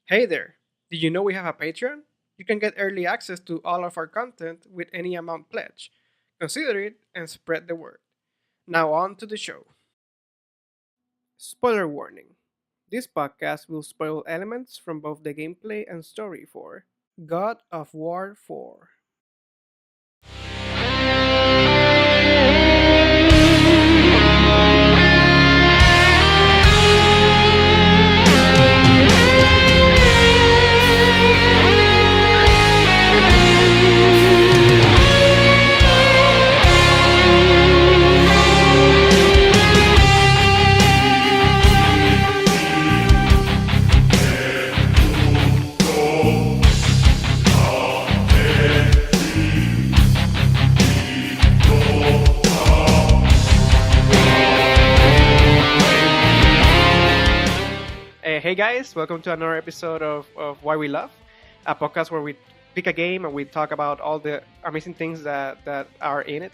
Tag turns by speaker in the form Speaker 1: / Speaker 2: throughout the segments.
Speaker 1: Hey there! Did you know we have a Patreon? You can get early access to all of our content with any amount pledge. Consider it and spread the word. Now on to the show. Spoiler warning. This podcast will spoil elements from both the gameplay and story for God of War 4. Hey guys, welcome to another episode of Why We Love, a podcast where we pick a game and we talk about all the amazing things that are in it.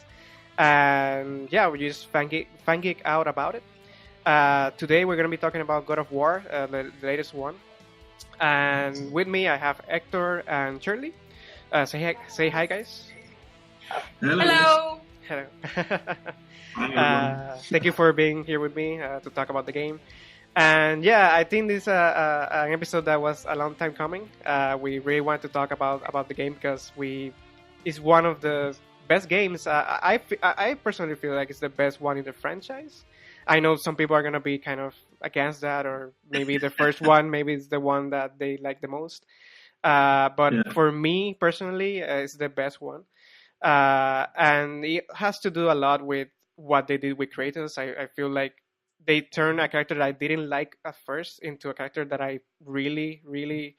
Speaker 1: And yeah, we just fan geek out about it. Today we're going to be talking about God of War, the latest one. And with me I have Hector and Shirley. Say hi guys.
Speaker 2: Hello.
Speaker 1: Hello.
Speaker 3: Hi, everyone.
Speaker 1: Thank you for being here with me to talk about the game. And yeah, I think this is an episode that was a long time coming. We really want to talk about the game because it's one of the best games. I personally feel like it's the best one in the franchise. I know some people are gonna be kind of against that, or maybe the first one, maybe it's the one that they like the most. But
Speaker 3: Yeah.
Speaker 1: for me personally, it's the best one, and it has to do a lot with what they did with Kratos. I feel like they turned a character that I didn't like at first into a character that I really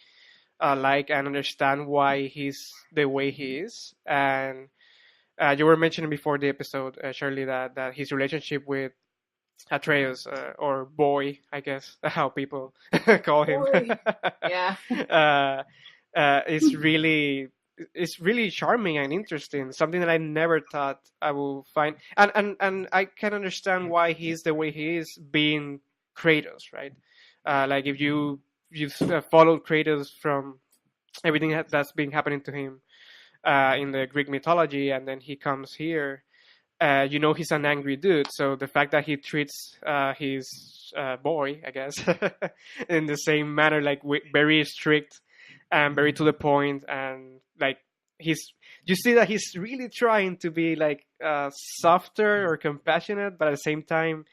Speaker 1: like and understand why he's the way he is. And you were mentioning before the episode, Shirley, that his relationship with Atreus, or boy, I guess how people call him,
Speaker 2: Boy. Yeah.
Speaker 1: is really charming and interesting. Something that I never thought I will find, and I can understand why he's the way he is, being Kratos, right? Like if you've followed Kratos from everything that's been happening to him in the Greek mythology, and then he comes here. He's an angry dude. So the fact that he treats his boy, I guess, in the same manner, like very strict and very to the point, and like you see that he's really trying to be like softer or compassionate, but at the same time,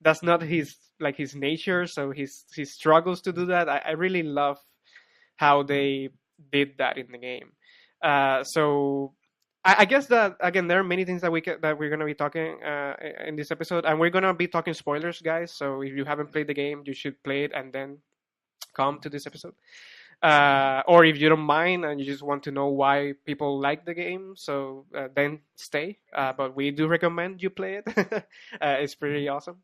Speaker 1: that's not his nature. So he struggles to do that. I really love how they did that in the game. So I guess that again, there are many things that we're gonna be talking in this episode, and we're gonna be talking spoilers, guys. So if you haven't played the game, you should play it and then come to this episode. Or if you don't mind and you just want to know why people like the game, so then stay. But we do recommend you play it. It's pretty awesome.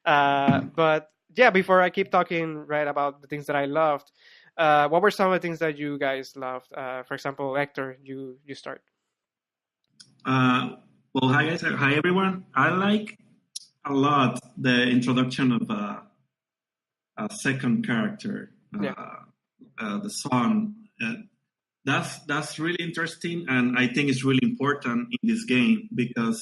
Speaker 1: But yeah, before I keep talking right about the things that I loved, what were some of the things that you guys loved? For example, Hector, you start.
Speaker 3: Well, hi guys, hi everyone. I like a lot the introduction of a second character,
Speaker 1: Yeah.
Speaker 3: the son. That's really interesting, and I think it's really important in this game because,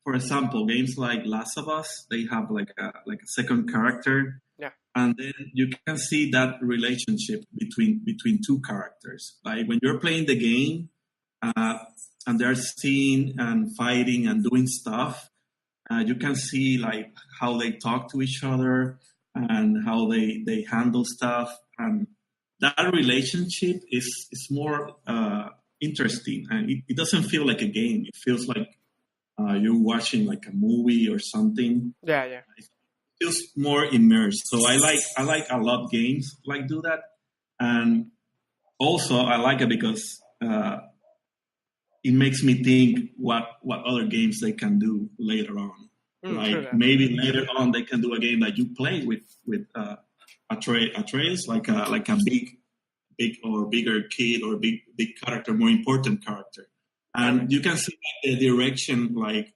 Speaker 3: for example, games like Last of Us, they have like a second character,
Speaker 1: Yeah.
Speaker 3: and then you can see that relationship between two characters. Like when you're playing the game. And they're seeing and fighting and doing stuff. You can see like how they talk to each other and how they handle stuff, and that relationship is more interesting, and it doesn't feel like a game. It feels like you're watching like a movie or something.
Speaker 1: Yeah.
Speaker 3: It feels more immersed. So I like a lot games like do that, and also I like it because. It makes me think what other games they can do later on. Like maybe later on they can do a game that you play with Atreus, like a big or bigger kid or big character, more important character, and you can see the direction like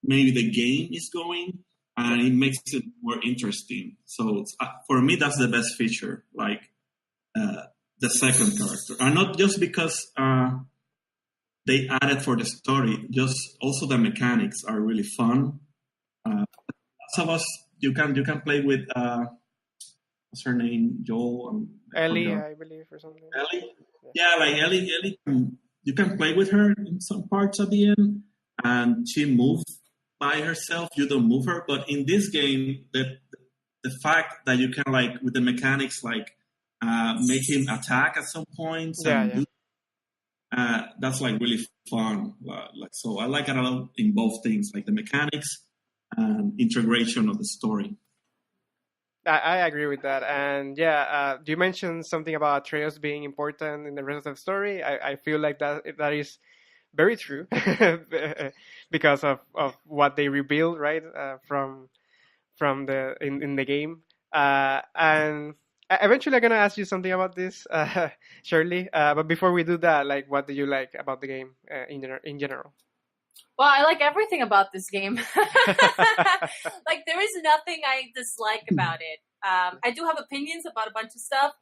Speaker 3: maybe the game is going, and it makes it more interesting. So for me, that's the best feature, like the second character. And not just because they added for the story, just also the mechanics are really fun. Some of us, you can play with, what's her name? Joel?
Speaker 1: Ellie, I believe, or something.
Speaker 3: Ellie? Yeah, like Ellie, you can play with her in some parts at the end, and she moves by herself. You don't move her. But in this game, the fact that you can, like, with the mechanics, like, make him attack at some points, that's like really fun. So I like it a lot in both things, like the mechanics and integration of the story.
Speaker 1: I agree with that. And you mentioned something about Atreus being important in the rest of the story. I feel like that is very true because of what they revealed, right, from the in the game. And eventually I'm going to ask you something about this, Shirley. But before we do that, like, what do you like about the game in general?
Speaker 2: Well, I like everything about this game. Like, there is nothing I dislike about it. I do have opinions about a bunch of stuff,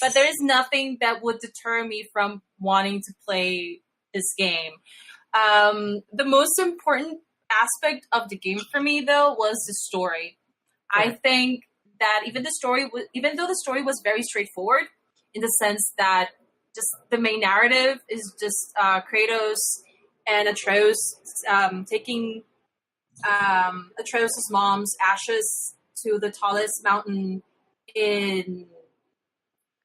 Speaker 2: but there is nothing that would deter me from wanting to play this game. The most important aspect of the game for me, though, was the story. Yeah. I think that even though the story was very straightforward, in the sense that just the main narrative is just Kratos and Atreus taking Atreus' mom's ashes to the tallest mountain in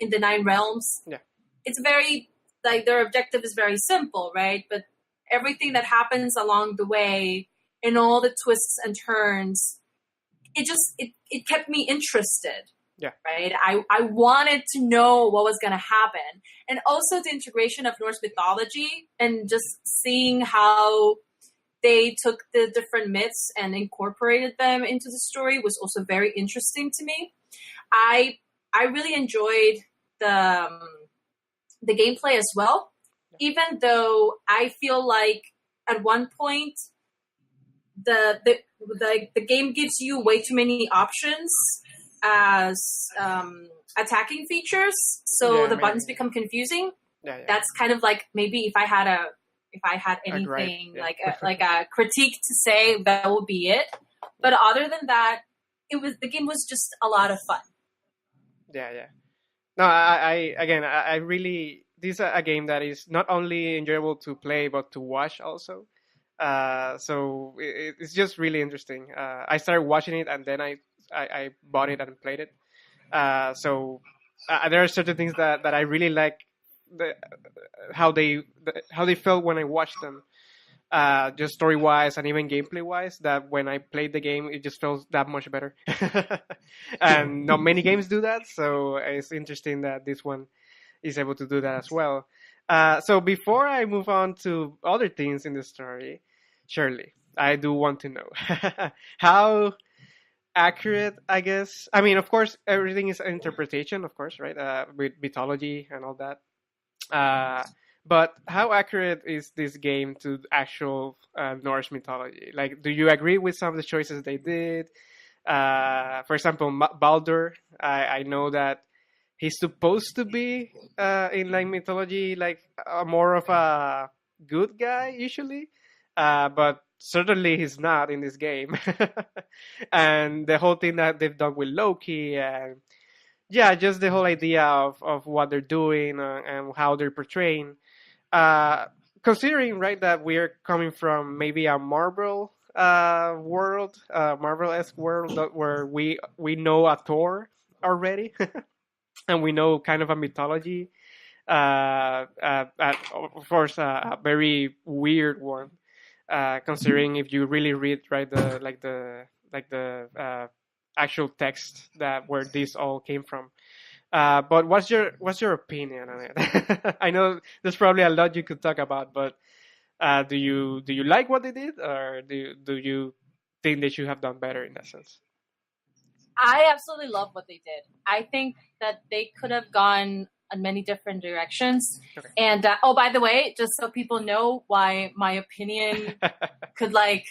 Speaker 2: the 9 realms. Yeah. It's very, like, their objective is very simple, right? But everything that happens along the way and all the twists and turns, it kept me interested. Yeah. Right. I wanted to know what was going to happen. And also the integration of Norse mythology and just seeing how they took the different myths and incorporated them into the story was also very interesting to me. I really enjoyed the gameplay as well, even though I feel like at one point the game gives you way too many options as attacking features, so the buttons become confusing. That's kind of like, maybe if I had anything like a critique to say, that would be it. But other than that, the game was just a lot of fun.
Speaker 1: No, I really, this is a game that is not only enjoyable to play but to watch also. So it's just really interesting. I started watching it and then I bought it and played it. So there are certain things that I really like, how they felt when I watched them, just story wise and even gameplay wise. That when I played the game, it just felt that much better. And not many games do that, so it's interesting that this one is able to do that as well. So before I move on to other things in the story, Shirley, I do want to know how accurate, I guess. I mean, of course, everything is interpretation, of course, right? With mythology and all that. But how accurate is this game to actual Norse mythology? Like, do you agree with some of the choices they did? For example, Baldur, I know that he's supposed to be in like mythology, like more of a good guy usually, but certainly he's not in this game. And the whole thing that they've done with Loki, and just the whole idea of what they're doing and how they're portraying. Considering, right, that we're coming from maybe a Marvel world, Marvel-esque world, where we know a Thor already, and we know kind of a mythology, of course, a very weird one. Considering if you really read, right, the actual text that where this all came from. But what's your opinion on it? I know there's probably a lot you could talk about, but do you like what they did, or do you think they should have done better in that sense?
Speaker 2: I absolutely love what they did. I think that they could have gone in many different directions. Okay. And by the way, just so people know why my opinion could like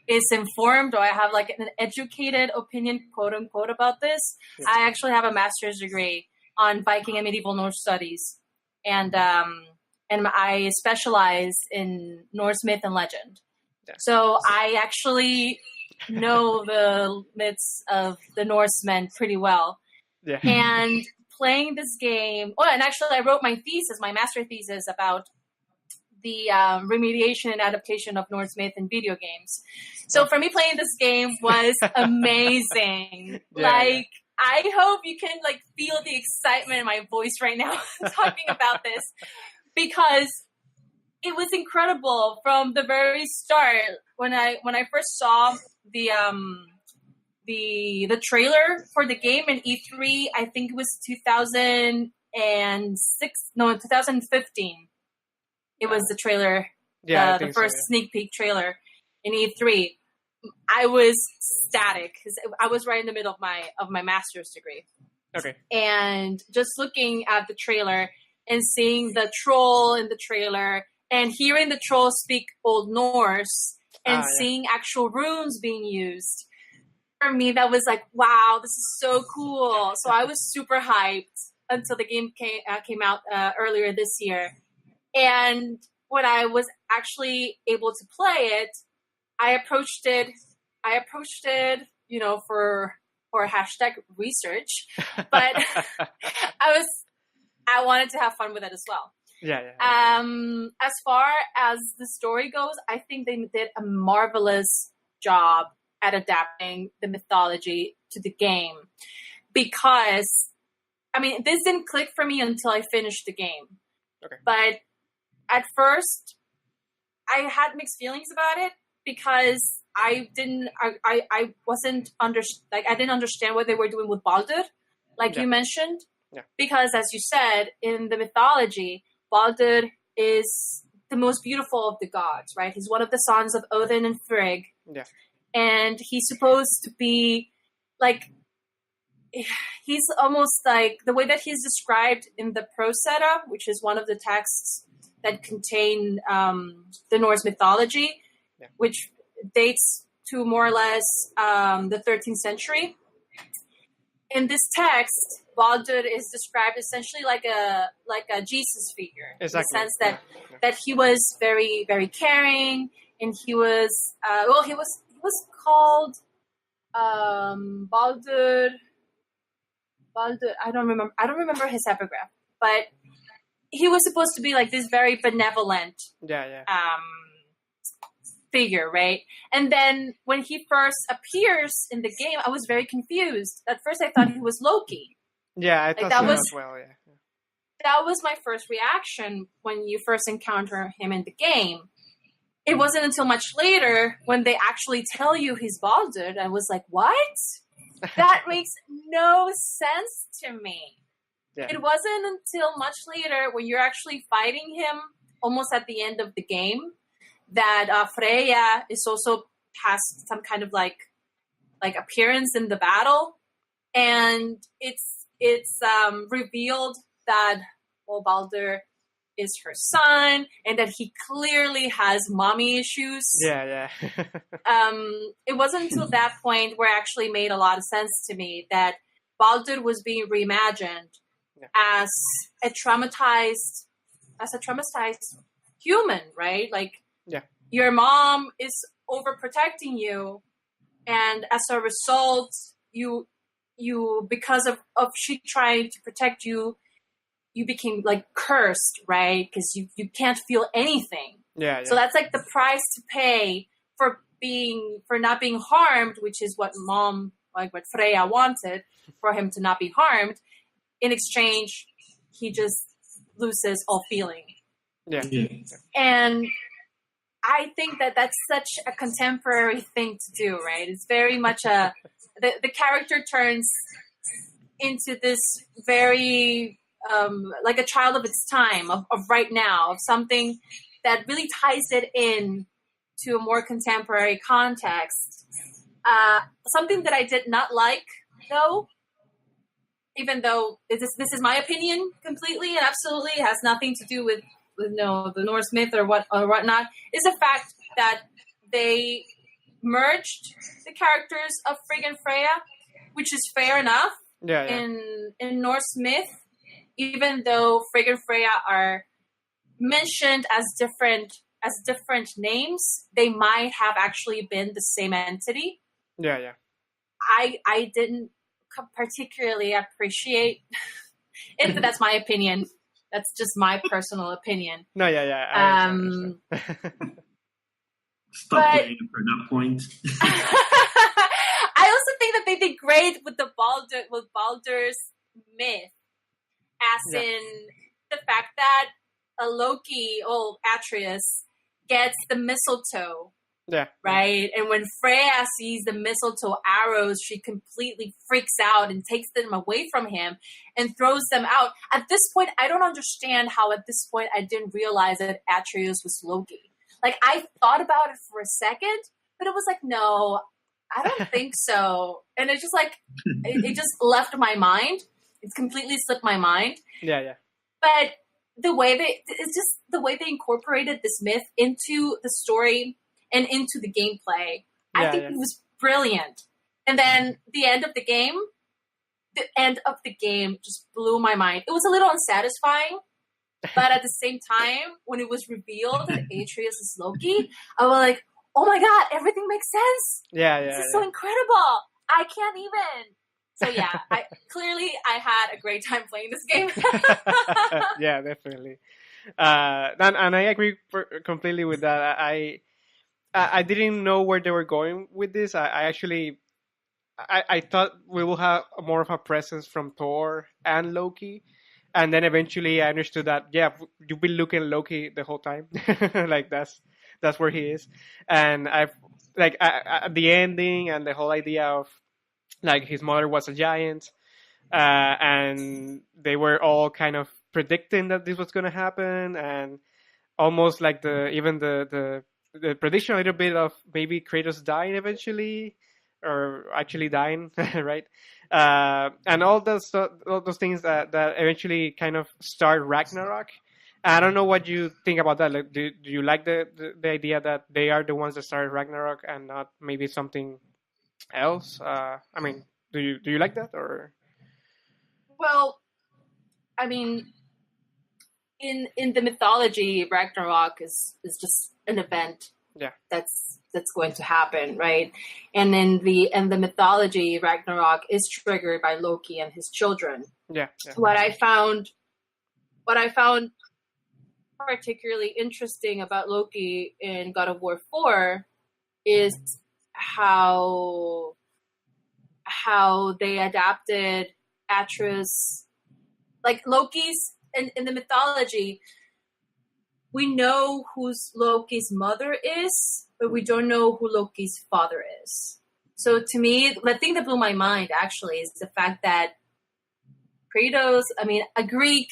Speaker 2: is informed, or I have like an educated opinion, quote unquote, about this. Yes. I actually have a master's degree on Viking and medieval Norse studies, and I specialize in Norse myth and legend. Yeah. So I actually know the myths of the Norsemen pretty well. Yeah. And playing this game, and actually I wrote my master thesis about the remediation and adaptation of Norse myth in video games. So for me, playing this game was amazing. Yeah. I hope you can feel the excitement in my voice right now talking about this, because it was incredible from the very start. When I first saw the trailer for the game in E3, I think it was 2015. It was the trailer, the first sneak peek trailer in E3. I was ecstatic because I was right in the middle of my master's degree. Okay. And just looking at the trailer and seeing the troll in the trailer and hearing the troll speak Old Norse and seeing actual runes being used, for me that was like, wow, this is so cool. So I was super hyped until the game came out earlier this year. And when I was actually able to play it, I approached it, for hashtag research, but I wanted to have fun with it as well. Yeah. As far as the story goes, I think they did a marvelous job at adapting the mythology to the game, because, this didn't click for me until I finished the game. Okay. But at first, I had mixed feelings about it, because I didn't understand what they were doing with Baldur, you mentioned. Yeah. Because as you said, in the mythology, Baldur is the most beautiful of the gods, right? He's one of the sons of Odin and Frigg. Yeah. And he's supposed to be he's almost the way that he's described in the Prosetta, which is one of the texts that contain the Norse mythology, which dates to more or less the 13th century. In this text, Baldur is described essentially like a Jesus figure, exactly. In the sense that he was very, very caring, and he was he was called Baldur. I don't remember his epigraph, but he was supposed to be this very benevolent figure, right? And then when he first appears in the game, I was very confused. At first, I thought he was Loki.
Speaker 1: Yeah, I thought that was as well. Yeah,
Speaker 2: that was my first reaction when you first encounter him in the game. It wasn't until much later when they actually tell you he's Baldur, I was like, "What? That makes no sense to me." Yeah. It wasn't until much later when you're actually fighting him almost at the end of the game that Freya is also has some kind of appearance in the battle, and it's revealed that Baldur is her son, and that he clearly has mommy issues.
Speaker 1: Yeah.
Speaker 2: It wasn't until that point where it actually made a lot of sense to me that Baldur was being reimagined as a traumatized human, right? Your mom is overprotecting you, and as a result, you because of she trying to protect you, you became cursed, right? Because you can't feel anything. Yeah. So that's the price to pay for not being harmed, which is what mom, what Freya wanted, for him to not be harmed. In exchange, he just loses all feeling. Yeah. And I think that that's such a contemporary thing to do, right? It's very much the character turns into this very, a child of its time, of right now, of something that really ties it in to a more contemporary context. Something that I did not like, though, even though this is my opinion completely and absolutely, it has nothing to do with the Norse myth or whatnot, is the fact that they merged the characters of Frigg and Freya, which is fair enough.
Speaker 1: Yeah.
Speaker 2: In Norse myth, even though Frigg and Freya are mentioned as different names, they might have actually been the same entity.
Speaker 1: Yeah.
Speaker 2: I didn't particularly appreciate it, but that's my opinion. That's just my personal opinion.
Speaker 1: No, yeah. I understand.
Speaker 3: Stop playing for that point.
Speaker 2: I also think that they did great with Baldur's myth, as in the fact that Loki, Atreus, gets the mistletoe.
Speaker 1: Yeah.
Speaker 2: Right? And when Freya sees the mistletoe arrows, she completely freaks out and takes them away from him and throws them out. At this point, I don't understand how at this point I didn't realize that Atreus was Loki. Like, I thought about it for a second, but it was like, no, I don't think so. And it's just like, it just left my mind. It's completely slipped my mind.
Speaker 1: Yeah.
Speaker 2: But the way they incorporated this myth into the story and into the gameplay, I think it was brilliant. And then the end of the game just blew my mind. It was a little unsatisfying, but at the same time, when it was revealed that Atreus is Loki, I was like, oh my god, everything makes sense.
Speaker 1: Yeah.
Speaker 2: This is so incredible. I can't even. So yeah, I had a great time playing this game.
Speaker 1: Yeah, definitely. And I agree completely with that. I didn't know where they were going with this. I thought we will have more of a presence from Thor and Loki, and then eventually I understood that you've been looking at Loki the whole time. Like that's where he is, and the ending and the whole idea of like his mother was a giant, and they were all kind of predicting that this was going to happen, and almost like the prediction a little bit of maybe Kratos dying eventually, or actually dying, right? And all those things that eventually kind of start Ragnarok. I don't know what you think about that. Like, do you like the idea that they are the ones that started Ragnarok and not maybe something else? I mean, do you like that, or?
Speaker 2: Well, I mean, in the mythology, Ragnarok is just an event.
Speaker 1: Yeah.
Speaker 2: That's going to happen, right? And in the mythology, Ragnarok is triggered by Loki and his children.
Speaker 1: Yeah.
Speaker 2: What I found particularly interesting about Loki in God of War 4 is how they adapted Atreus, like Loki's in the mythology. We know who Loki's mother is, but we don't know who Loki's father is. So to me, the thing that blew my mind actually is the fact that Kratos, a Greek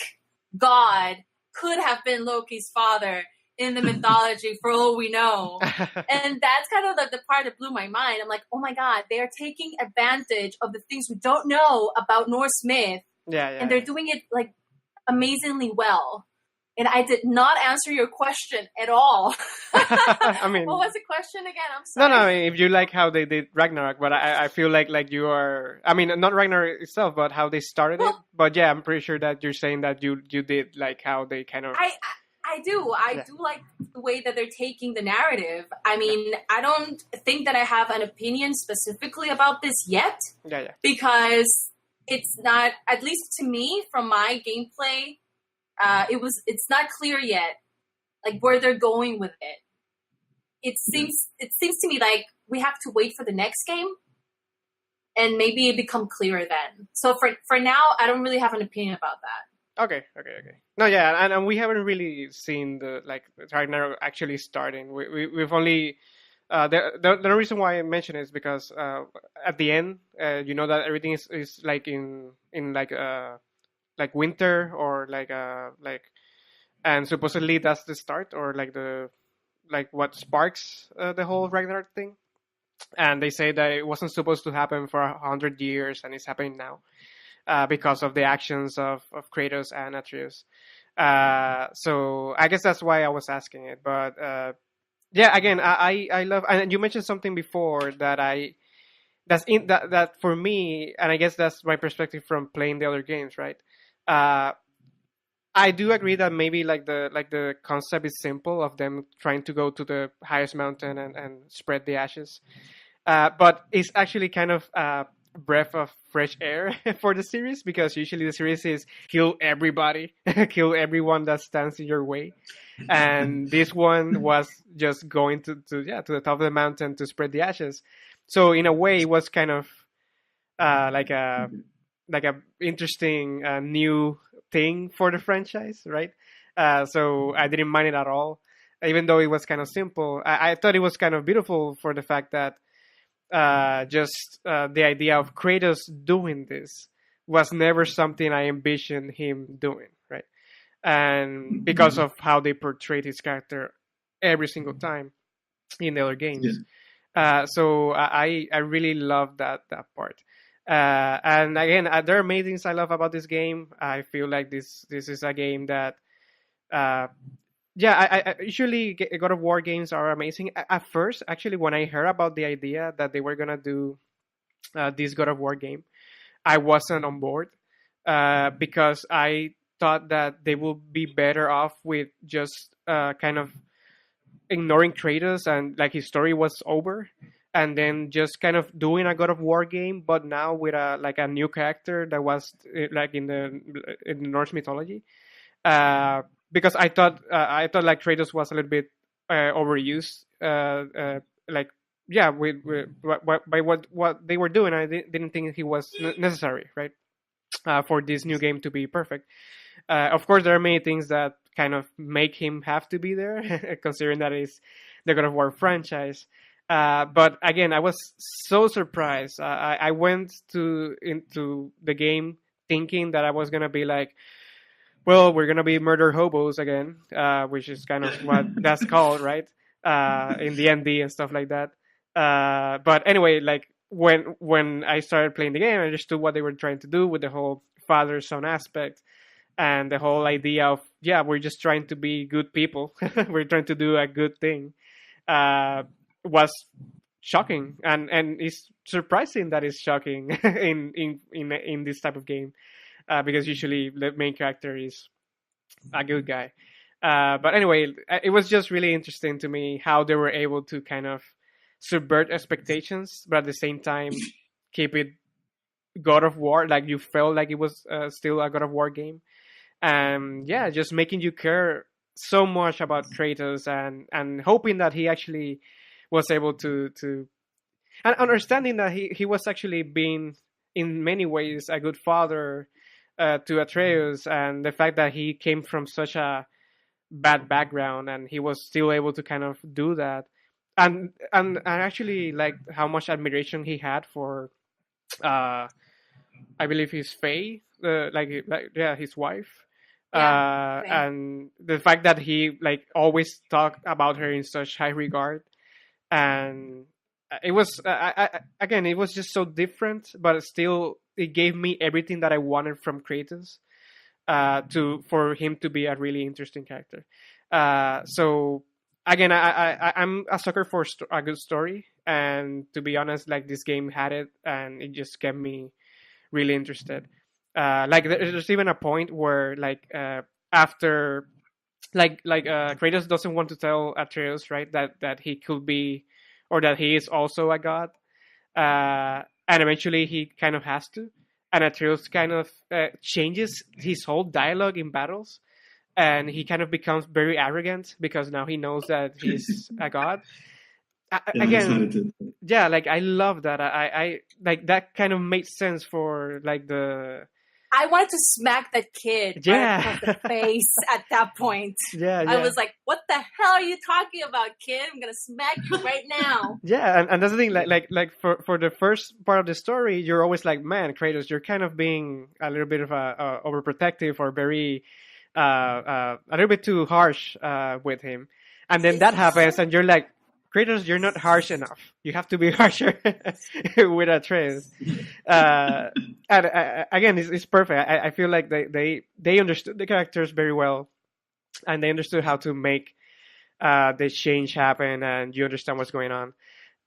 Speaker 2: god, could have been Loki's father in the mythology for all we know. And that's kind of like the part that blew my mind. I'm like, oh my god, they are taking advantage of the things we don't know about Norse myth. And they're doing it like amazingly well. And I did not answer your question at all.
Speaker 1: I mean,
Speaker 2: what was the question again? I'm sorry.
Speaker 1: No. I mean, if you like how they did Ragnarok, but I feel like you are. I mean, not Ragnarok itself, but how they started it. But yeah, I'm pretty sure that you're saying that you did like how they kind of.
Speaker 2: I do. I do like the way that they're taking the narrative. I mean, I don't think that I have an opinion specifically about this yet.
Speaker 1: Yeah.
Speaker 2: Because it's not, at least to me, from my gameplay. It's not clear yet, like where they're going with it. It seems to me like we have to wait for the next game, and maybe it become clearer then. So for now, I don't really have an opinion about that.
Speaker 1: Okay. No, yeah, and we haven't really seen the Ragnarok actually starting. We've only the reason why I mention it is because at the end, you know that everything is like in like winter or and supposedly that's the start or what sparks the whole Ragnarok thing. And they say that it wasn't supposed to happen for 100 years and it's happening now because of the actions of Kratos and Atreus. So I guess that's why I was asking it. But Yeah, again, I love, and you mentioned something before that that for me, and I guess that's my perspective from playing the other games, right? Uh, I do agree that maybe like the concept is simple of them trying to go to the highest mountain and spread the ashes, but it's actually kind of a breath of fresh air for the series, because usually the series is kill everybody, kill everyone that stands in your way, and this one was just going to the top of the mountain to spread the ashes. So in a way, it was kind of like a interesting new thing for the franchise, right? So I didn't mind it at all, even though it was kind of simple. I thought it was kind of beautiful for the fact that just the idea of Kratos doing this was never something I envisioned him doing, right? And because of how they portrayed his character every single time in the other games. So I really love that part. And again, there are many things I love about this game. I feel like this is a game that, yeah, I usually God of War games are amazing. At first, actually, when I heard about the idea that they were gonna do this God of War game, I wasn't on board because I thought that they would be better off with just kind of ignoring Kratos and like his story was over, and then just kind of doing a God of War game, but now with a new character that was like in the Norse mythology. Because I thought like Kratos was a little bit overused. Like yeah, by what they were doing, I didn't think he was necessary, right? For this new game to be perfect. Of course, there are many things that kind of make him have to be there, considering that it's the God of War franchise. But again, I was so surprised. I went into the game thinking that I was gonna be like, well, we're gonna be murder hobos again, which is kind of what that's called, right? In the ND and stuff like that. But anyway, like when I started playing the game, I understood what they were trying to do with the whole father-son aspect and the whole idea of, yeah, we're just trying to be good people. We're trying to do a good thing. Was shocking, and it's surprising that it's shocking in this type of game, because usually the main character is a good guy. But anyway, it was just really interesting to me how they were able to kind of subvert expectations, but at the same time keep it God of War. Like you felt like it was still a God of War game, and yeah, just making you care so much about Kratos and hoping that he actually was able to and understanding that he was actually being in many ways a good father to Atreus, and the fact that he came from such a bad background and he was still able to kind of do that, and I actually like how much admiration he had for I believe his Faye, like yeah, his wife.
Speaker 2: Yeah,
Speaker 1: And the fact that he like always talked about her in such high regard, and it was again, it was just so different, but still it gave me everything that I wanted from Kratos, for him to be a really interesting character. So again, I'm a sucker for a good story, and to be honest, like this game had it, and it just kept me really interested. Like there's even a point where like after Kratos doesn't want to tell Atreus, right, that he could be, or that he is also a god, and eventually he kind of has to, and Atreus kind of changes his whole dialogue in battles, and he kind of becomes very arrogant because now he knows that he's a god. Again, yeah, like I love that. I like that kind of made sense for like the.
Speaker 2: I wanted to smack that kid right across the face at that point.
Speaker 1: Yeah,
Speaker 2: I was like, "What the hell are you talking about, kid? I'm gonna smack you right now."
Speaker 1: Yeah, and that's the thing. Like for the first part of the story, you're always like, "Man, Kratos, you're kind of being a little bit of a overprotective or very a little bit too harsh with him." And then that happens, and you're like, Kratos, you're not harsh enough. You have to be harsher with Atreus. And again, it's perfect. I feel like they understood the characters very well, and they understood how to make the change happen and you understand what's going on.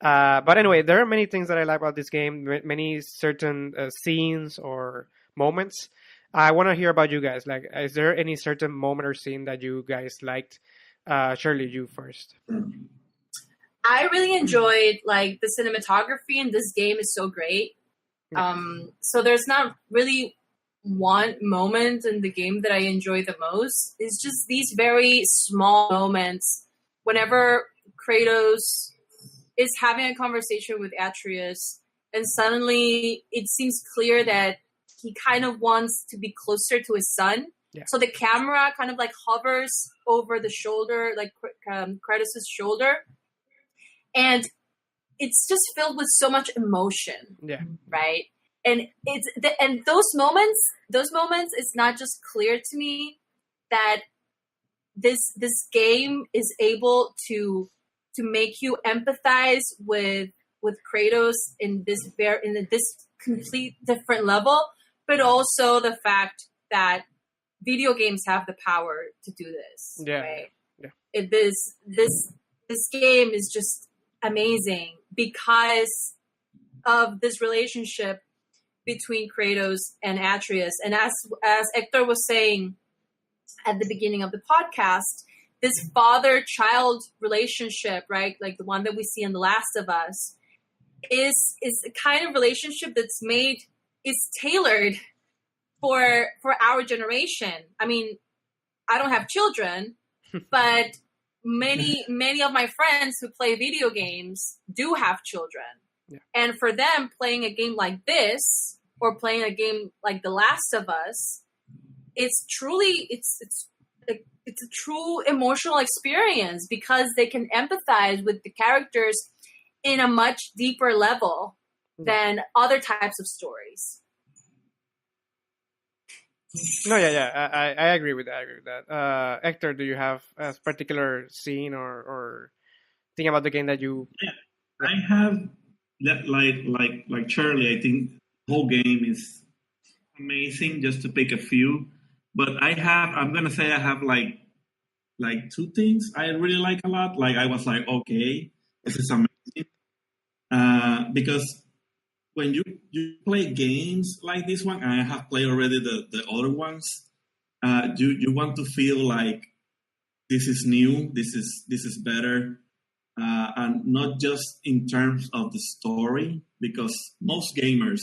Speaker 1: But anyway, there are many things that I like about this game, many certain scenes or moments. I want to hear about you guys. Like, is there any certain moment or scene that you guys liked? Shirley, you first.
Speaker 2: I really enjoyed like the cinematography in this game is so great. So there's not really one moment in the game that I enjoy the most. It's just these very small moments. Whenever Kratos is having a conversation with Atreus, and suddenly it seems clear that he kind of wants to be closer to his son.
Speaker 1: Yeah.
Speaker 2: So the camera kind of like hovers over the shoulder, like Kratos' shoulder. And it's just filled with so much emotion.
Speaker 1: Yeah.
Speaker 2: Right? And those moments, it's not just clear to me that this game is able to make you empathize with Kratos in this complete different level, but also the fact that video games have the power to do this.
Speaker 1: Yeah.
Speaker 2: Right?
Speaker 1: Yeah.
Speaker 2: This game is just amazing because of this relationship between Kratos and Atreus. And as Hector was saying at the beginning of the podcast, this father-child relationship, right, like the one that we see in The Last of Us, is a kind of relationship is tailored for our generation. I mean, I don't have children, but many of my friends who play video games do have children.
Speaker 1: Yeah.
Speaker 2: And for them, playing a game like this or playing a game like The Last of Us, it's a true emotional experience because they can empathize with the characters in a much deeper level than other types of stories.
Speaker 1: No, yeah. I agree with that. Hector, do you have a particular scene or thing about the game that you?
Speaker 3: Yeah, I have that like Shirley. I think the whole game is amazing. Just to pick a few, but I'm gonna say I have like two things I really like a lot. Like I was like, okay, this is amazing, because when you play games like this one, I have played already the other ones. You want to feel like this is new, this is better, and not just in terms of the story. Because most gamers,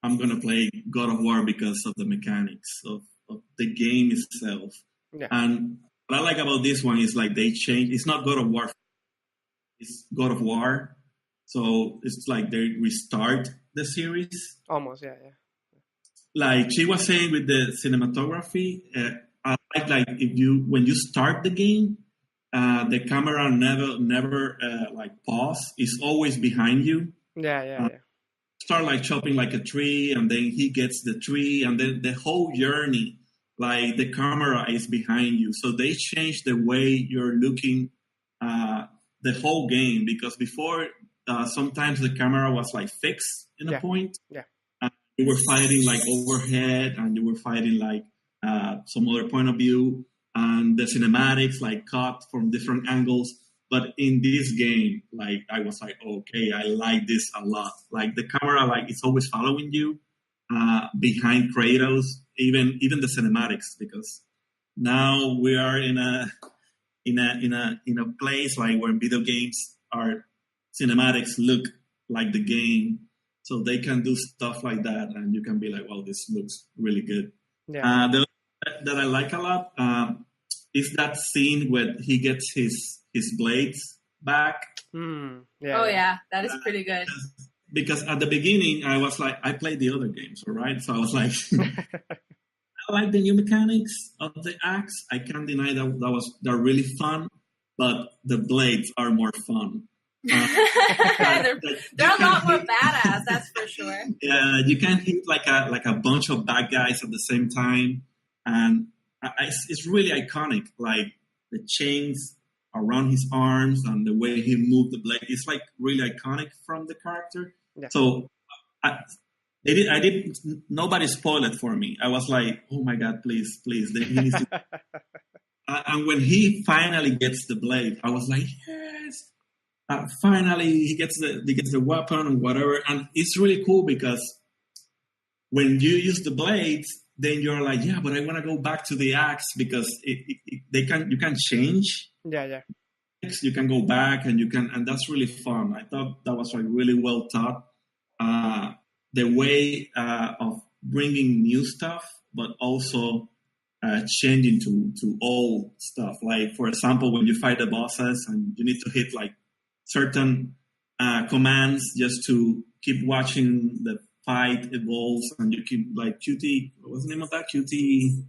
Speaker 3: I'm gonna play God of War because of the mechanics of the game itself.
Speaker 1: Yeah.
Speaker 3: And what I like about this one is like they change. It's not God of War. It's God of War. So it's like they restart the series.
Speaker 1: Almost, yeah.
Speaker 3: Like she was saying with the cinematography, I like when you start the game, the camera never like pause. It's always behind you.
Speaker 1: Yeah.
Speaker 3: Start like chopping like a tree, and then he gets the tree, and then the whole journey, like the camera is behind you. So they changed the way you're looking the whole game, because before sometimes the camera was like fixed in a point.
Speaker 1: Yeah.
Speaker 3: You were fighting like overhead, and you were fighting like some other point of view, and the cinematics like cut from different angles. But in this game, like I was like, okay, I like this a lot. Like the camera, like it's always following you behind Kratos, even the cinematics, because now we are in a place like where video games are cinematics look like the game, so they can do stuff like that, and you can be like, well, this looks really good.
Speaker 1: Yeah.
Speaker 3: That I like a lot is that scene where he gets his blades back.
Speaker 1: Yeah.
Speaker 2: Oh yeah, that is pretty good.
Speaker 3: Because at the beginning I was like, I played the other games, all right? So I was like, I like the new mechanics of the axe. I can't deny they're really fun, but the blades are more fun.
Speaker 2: They're a lot more badass, that's for sure.
Speaker 3: Yeah, you can hit like a bunch of bad guys at the same time, and it's really iconic. Like the chains around his arms and the way he moved the blade, it's like really iconic from the character.
Speaker 1: Yeah.
Speaker 3: So nobody spoiled it for me. I was like, oh my god, please, he needs to. And when he finally gets the blade, I was like, yes. Finally, he gets the weapon and whatever, and it's really cool because when you use the blades, then you're like, yeah, but I want to go back to the axe because you can change.
Speaker 1: Yeah.
Speaker 3: You can go back and that's really fun. I thought that was like really well taught. The way of bringing new stuff, but also changing to old stuff. Like, for example, when you fight the bosses and you need to hit like certain commands just to keep watching the fight evolves, and you keep like QT, what was the name of that? QTC,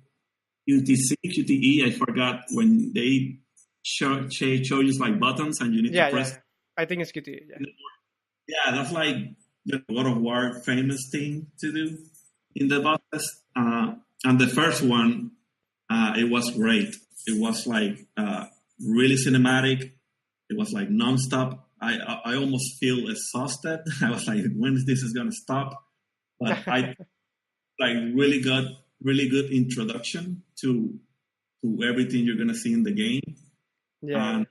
Speaker 3: QTE, I forgot, when they show you like buttons and you need to press.
Speaker 1: Yeah. I think it's QTE, yeah.
Speaker 3: Yeah, that's like the God of War famous thing to do in the bosses. And the first one, it was great. It was like really cinematic. It was like nonstop. I almost feel exhausted. I was like, when is this going to stop? But I like really good introduction to everything you're going to see in the game.
Speaker 1: Yeah.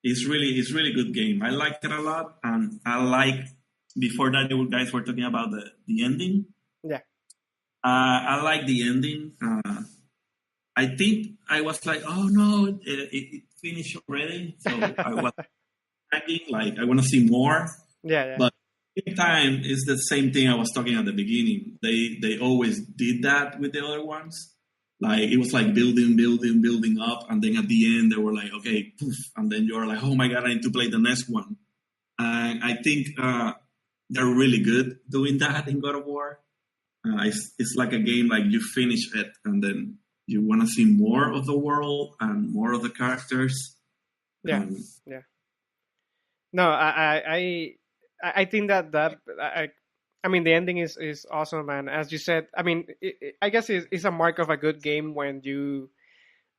Speaker 3: It's really good game. I liked it a lot, and I like, before that you guys were talking about the ending.
Speaker 1: Yeah.
Speaker 3: I like the ending. I think I was like, oh no, it finished already. So I was thinking, like, I want to see more.
Speaker 1: Yeah.
Speaker 3: But at the same time, it's the same thing I was talking at the beginning. They always did that with the other ones. Like, it was like building up, and then at the end they were like, okay, poof, and then you're like, oh my god, I need to play the next one. And I think they're really good doing that in God of War. It's like a game, like you finish it and then you want to see more of the world and more of the characters.
Speaker 1: Yeah. No, I think that I mean, the ending is awesome, and as you said, I mean, I guess it's a mark of a good game when you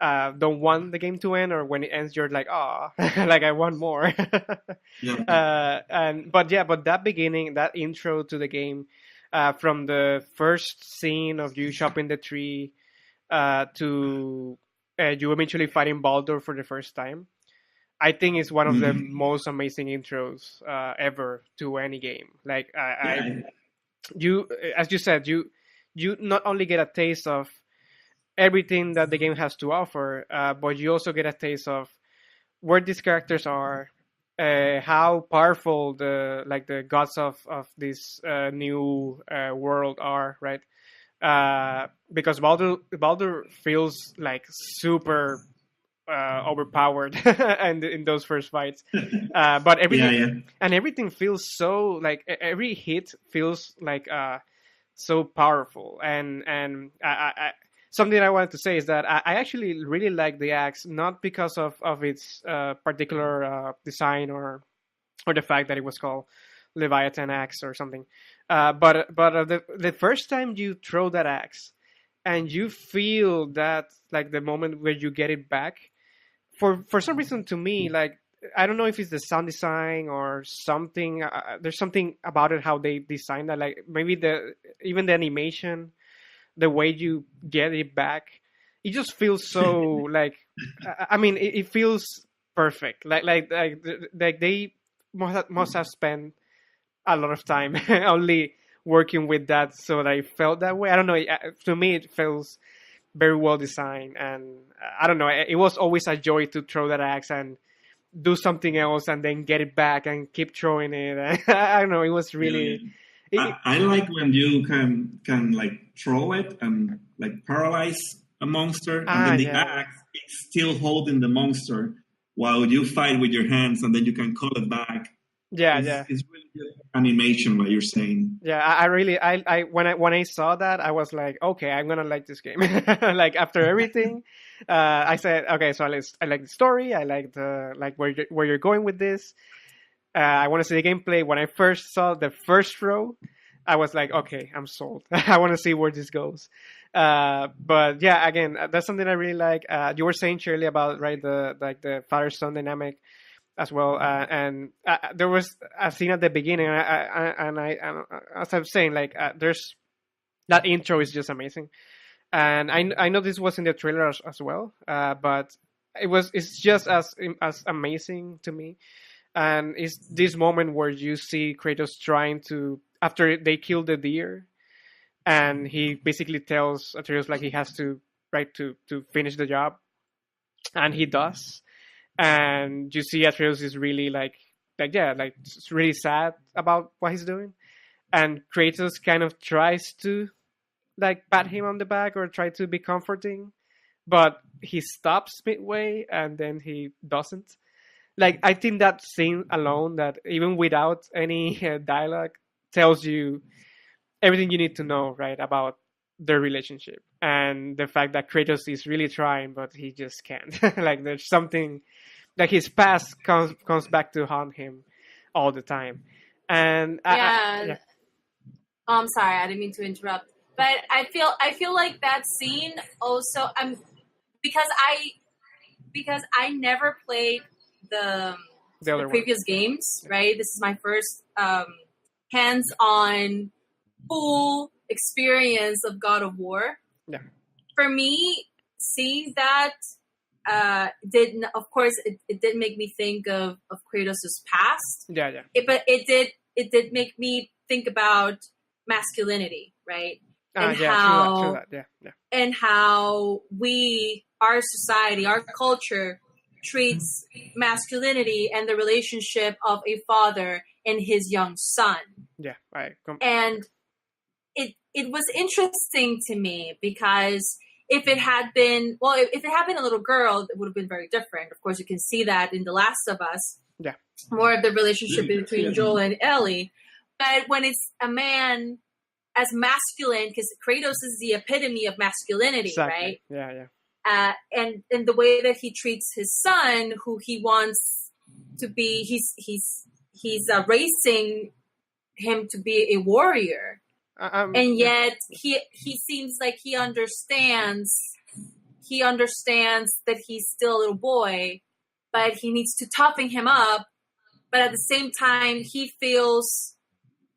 Speaker 1: don't want the game to end, or when it ends, you're like, oh, like I want more.
Speaker 3: Yeah.
Speaker 1: But that beginning, that intro to the game, from the first scene of you chopping the tree to you eventually fighting Baldur for the first time, I think it's one of the most amazing intros ever to any game. Like, you, as you said, you not only get a taste of everything that the game has to offer, but you also get a taste of where these characters are, how powerful the gods of this new world are, right? Because Baldur feels like super overpowered and in those first fights, but everything feels so, like, every hit feels like so powerful, and I something I wanted to say is that I actually really like the axe, not because of its particular design or the fact that it was called Leviathan axe or something, but the first time you throw that axe and you feel that, like, the moment where you get it back, for some reason, to me, like, I don't know if it's the sound design or something. There's something about it, how they designed that. Like, maybe even the animation, the way you get it back, it just feels so like. I mean, it feels perfect. Like they must have spent a lot of time only working with that, so that I felt that way. I don't know. To me, it feels very well designed, and I don't know. It was always a joy to throw that axe and do something else, and then get it back and keep throwing it. I don't know. It was really.
Speaker 3: I like when you can like throw it and like paralyze a monster, and then the axe is still holding the monster while you fight with your hands, and then you can call it back. It's really good animation, what you're saying.
Speaker 1: Yeah, I really when I saw that, I was like, okay, I'm gonna like this game. Like, after everything, I said, okay, so I like the story, I like where you're going with this. I want to see the gameplay. When I first saw the first row, I was like, okay, I'm sold. I want to see where this goes. But yeah, again, that's something I really like. You were saying, Shirley, about, right, the father-son dynamic as well, and there was a scene at the beginning, and I as I'm saying, like, there's that intro is just amazing. And I know this was in the trailer as well, but it's just as amazing to me. And it's this moment where you see Kratos trying to, after they kill the deer, and he basically tells Atreus like he has to, right, to finish the job, and he does. And you see Atreus is really like it's really sad about what he's doing, and Kratos kind of tries to like pat him on the back or try to be comforting, but he stops midway and then he doesn't. Like, I think that scene alone, that even without any dialogue, tells you everything you need to know, right, about their relationship, and the fact that Kratos is really trying, but he just can't. Like, there's something, like his past comes back to haunt him all the time. And
Speaker 2: yeah. Oh, I'm sorry, I didn't mean to interrupt, but I feel like that scene also, because I never played the previous games, right? This is my first hands-on full experience of God of War.
Speaker 1: Yeah.
Speaker 2: For me, seeing that of course it did make me think of Kratos' past.
Speaker 1: Yeah.
Speaker 2: But it did make me think about masculinity, right? And
Speaker 1: true that. Yeah.
Speaker 2: And how our society, our culture treats masculinity and the relationship of a father and his young son.
Speaker 1: Yeah, right.
Speaker 2: And it was interesting to me because if it had been a little girl, it would have been very different. Of course, you can see that in The Last of Us.
Speaker 1: Yeah.
Speaker 2: More of the relationship between Joel and Ellie. But when it's a man as masculine, because Kratos is the epitome of masculinity,
Speaker 1: exactly.
Speaker 2: Right?
Speaker 1: Yeah.
Speaker 2: And the way that he treats his son, who he wants to be, he's raising him to be a warrior, and yet he seems like he understands that he's still a little boy, but he needs to toughen him up. But at the same time, he feels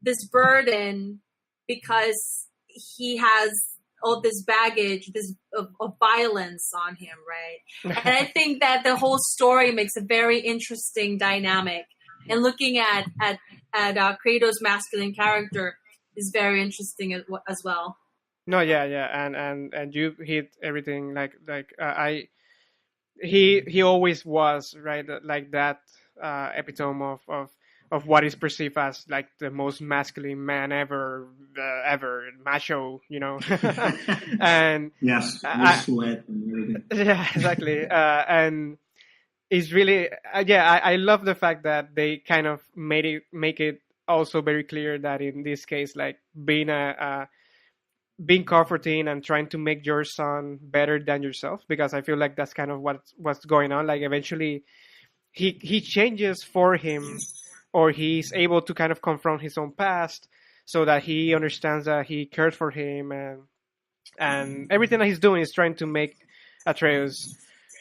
Speaker 2: this burden because he has all this baggage, of violence on him, right? And I think that the whole story makes a very interesting dynamic. And looking at Kratos' masculine character is very interesting as well.
Speaker 1: No, yeah, and you hit everything. He always was, right, like that epitome of what is perceived as like the most masculine man ever, macho, and
Speaker 3: yes, sweat and everything.
Speaker 1: Yeah, exactly, and it's really, I love the fact that they kind of make it also very clear that in this case, like being comforting and trying to make your son better than yourself, because I feel like that's kind of what's going on. Like eventually, he changes for him, or he's able to kind of confront his own past, so that he understands that he cares for him, and everything that he's doing is trying to make Atreus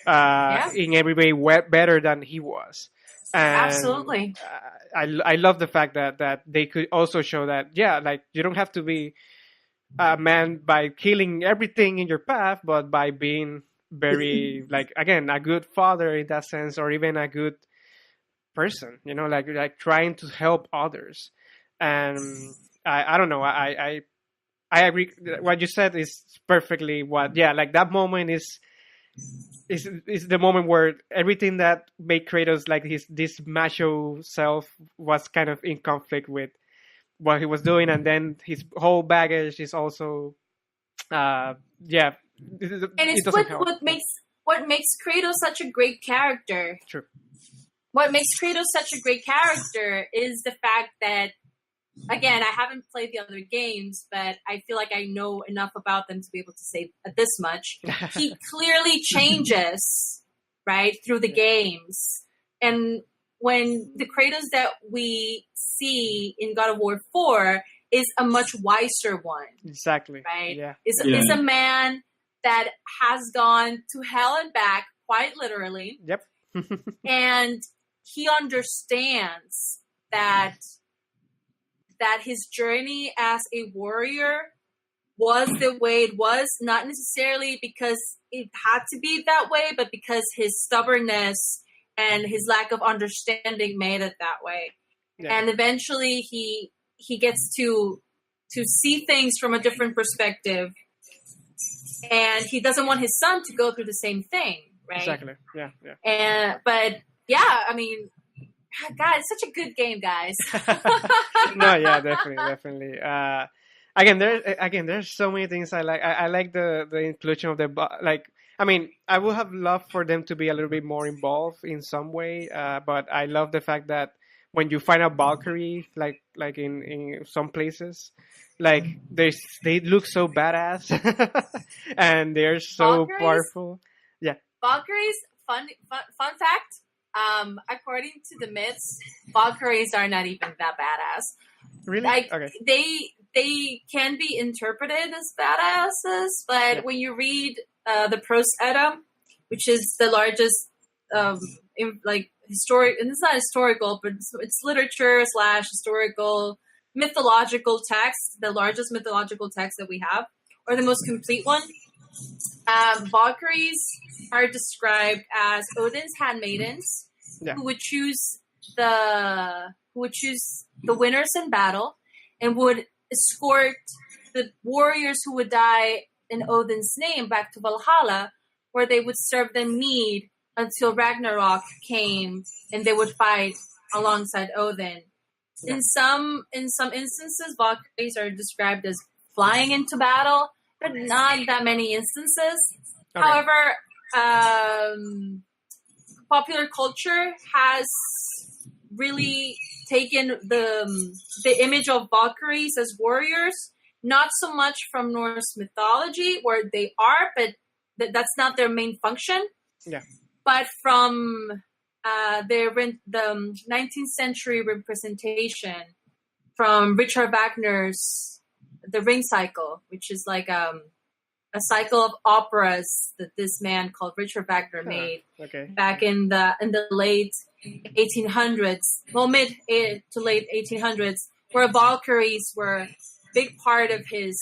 Speaker 1: in every way better than he was. And
Speaker 2: absolutely,
Speaker 1: I love the fact that they could also show that, like, you don't have to be a man by killing everything in your path, but by being very, like, again, a good father in that sense, or even a good person, like trying to help others. And I don't know, I agree. What you said is perfectly like that moment is the moment where everything that made Kratos like this macho self was kind of in conflict with what he was doing, and then his whole baggage is also
Speaker 2: and it's what makes Kratos such a great character.
Speaker 1: True.
Speaker 2: What makes Kratos such a great character is the fact that, again, I haven't played the other games, but I feel like I know enough about them to be able to say this much. He clearly changes, right, through the games. And when the Kratos that we see in God of War 4 is a much wiser one.
Speaker 1: Exactly.
Speaker 2: Right?
Speaker 1: Yeah.
Speaker 2: Is a man that has gone to hell and back, quite literally.
Speaker 1: Yep.
Speaker 2: And he understands that his journey as a warrior was the way it was, not necessarily because it had to be that way, but because his stubbornness and his lack of understanding made it that way. Yeah. And eventually he gets to see things from a different perspective, and he doesn't want his son to go through the same thing, right?
Speaker 1: Exactly. Yeah.
Speaker 2: But yeah, I mean, God, it's such a good game, guys.
Speaker 1: No, yeah, definitely. There's so many things I like. I like the inclusion of I mean, I would have loved for them to be a little bit more involved in some way, but I love the fact that when you find a Valkyrie, like in some places, like they look so badass, and they're so powerful. Yeah,
Speaker 2: Valkyries. Fun fact. According to the myths, Valkyries are not even that badass.
Speaker 1: Really?
Speaker 2: Like,
Speaker 1: okay.
Speaker 2: They can be interpreted as badasses, but when you read the Prose Edda, which is the largest historic, and it's not historical, but it's literature / historical mythological text, the largest mythological text that we have, or the most complete one. Valkyries are described as Odin's handmaidens, who would choose the winners in battle and would escort the warriors who would die in Odin's name back to Valhalla, where they would serve them mead until Ragnarok came, and they would fight alongside Odin. Yeah. In some instances, Valkyries are described as flying into battle, but not that many instances. Okay. However, popular culture has really taken the image of Valkyries as warriors, not so much from Norse mythology, where they are, but that's not their main function.
Speaker 1: Yeah.
Speaker 2: But from the 19th century representation from Richard Wagner's The Ring Cycle, which is like a cycle of operas that this man called Richard Wagner made back in the late 1800s, well, mid to late 1800s, where Valkyries were a big part of his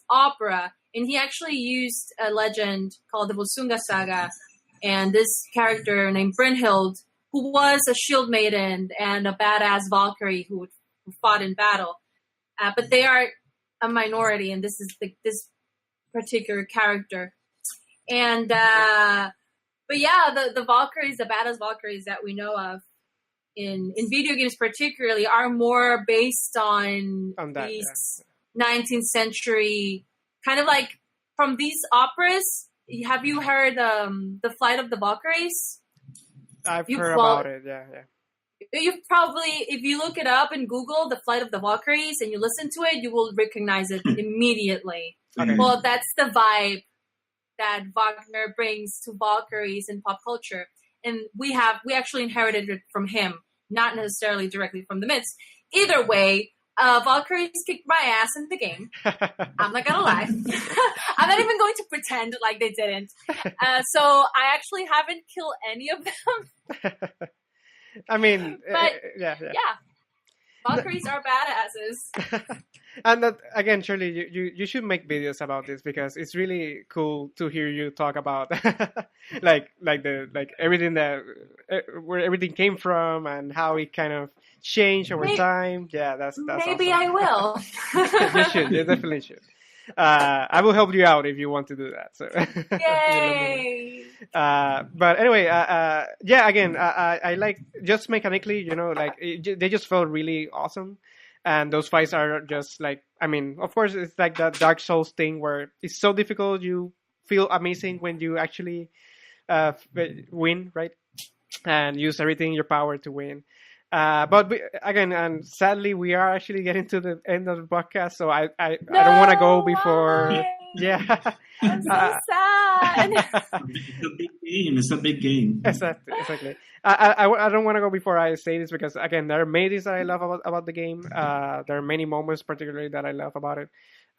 Speaker 2: opera. And he actually used a legend called the Volsunga Saga, and this character named Brynhild, who was a shield maiden and a badass Valkyrie who fought in battle. But they are a minority, and this is this particular character. And but yeah, the Valkyries, the badass Valkyries that we know of in video games particularly, are more based on that, these 19th century kind of like from these operas. Have you heard the Flight of the Valkyries?
Speaker 1: I've heard about it. Yeah.
Speaker 2: You've probably, if you look it up in Google, the Flight of the Valkyries, and you listen to it, you will recognize it immediately. Okay. Well, that's the vibe that Wagner brings to Valkyries in pop culture, and we actually inherited it from him, not necessarily directly from the myths. Either way, Valkyries kicked my ass in the game. I'm not gonna lie. I'm not even going to pretend like they didn't. So I actually haven't killed any of them.
Speaker 1: I mean,
Speaker 2: but yeah. Valkyries are badasses.
Speaker 1: And that, again, Shirley, you should make videos about this, because it's really cool to hear you talk about like everything where everything came from and how it kind of changed over time. Yeah, that's
Speaker 2: maybe
Speaker 1: awesome.
Speaker 2: I will.
Speaker 1: You should. You definitely should. I will help you out if you want to do that. So.
Speaker 2: Yay!
Speaker 1: But anyway, again, I like, just mechanically, they just felt really awesome. And those fights are just like, I mean, of course, it's like that Dark Souls thing where it's so difficult. You feel amazing when you actually win, right? And use everything in your power to win. But again, and sadly, we are actually getting to the end of the podcast, so I don't want to go before.
Speaker 2: Why?
Speaker 1: Yeah,
Speaker 2: I'm so sad.
Speaker 3: It's a big game.
Speaker 1: Exactly. I don't want to go before I say this, because again, there are many things that I love about the game. There are many moments, particularly, that I love about it.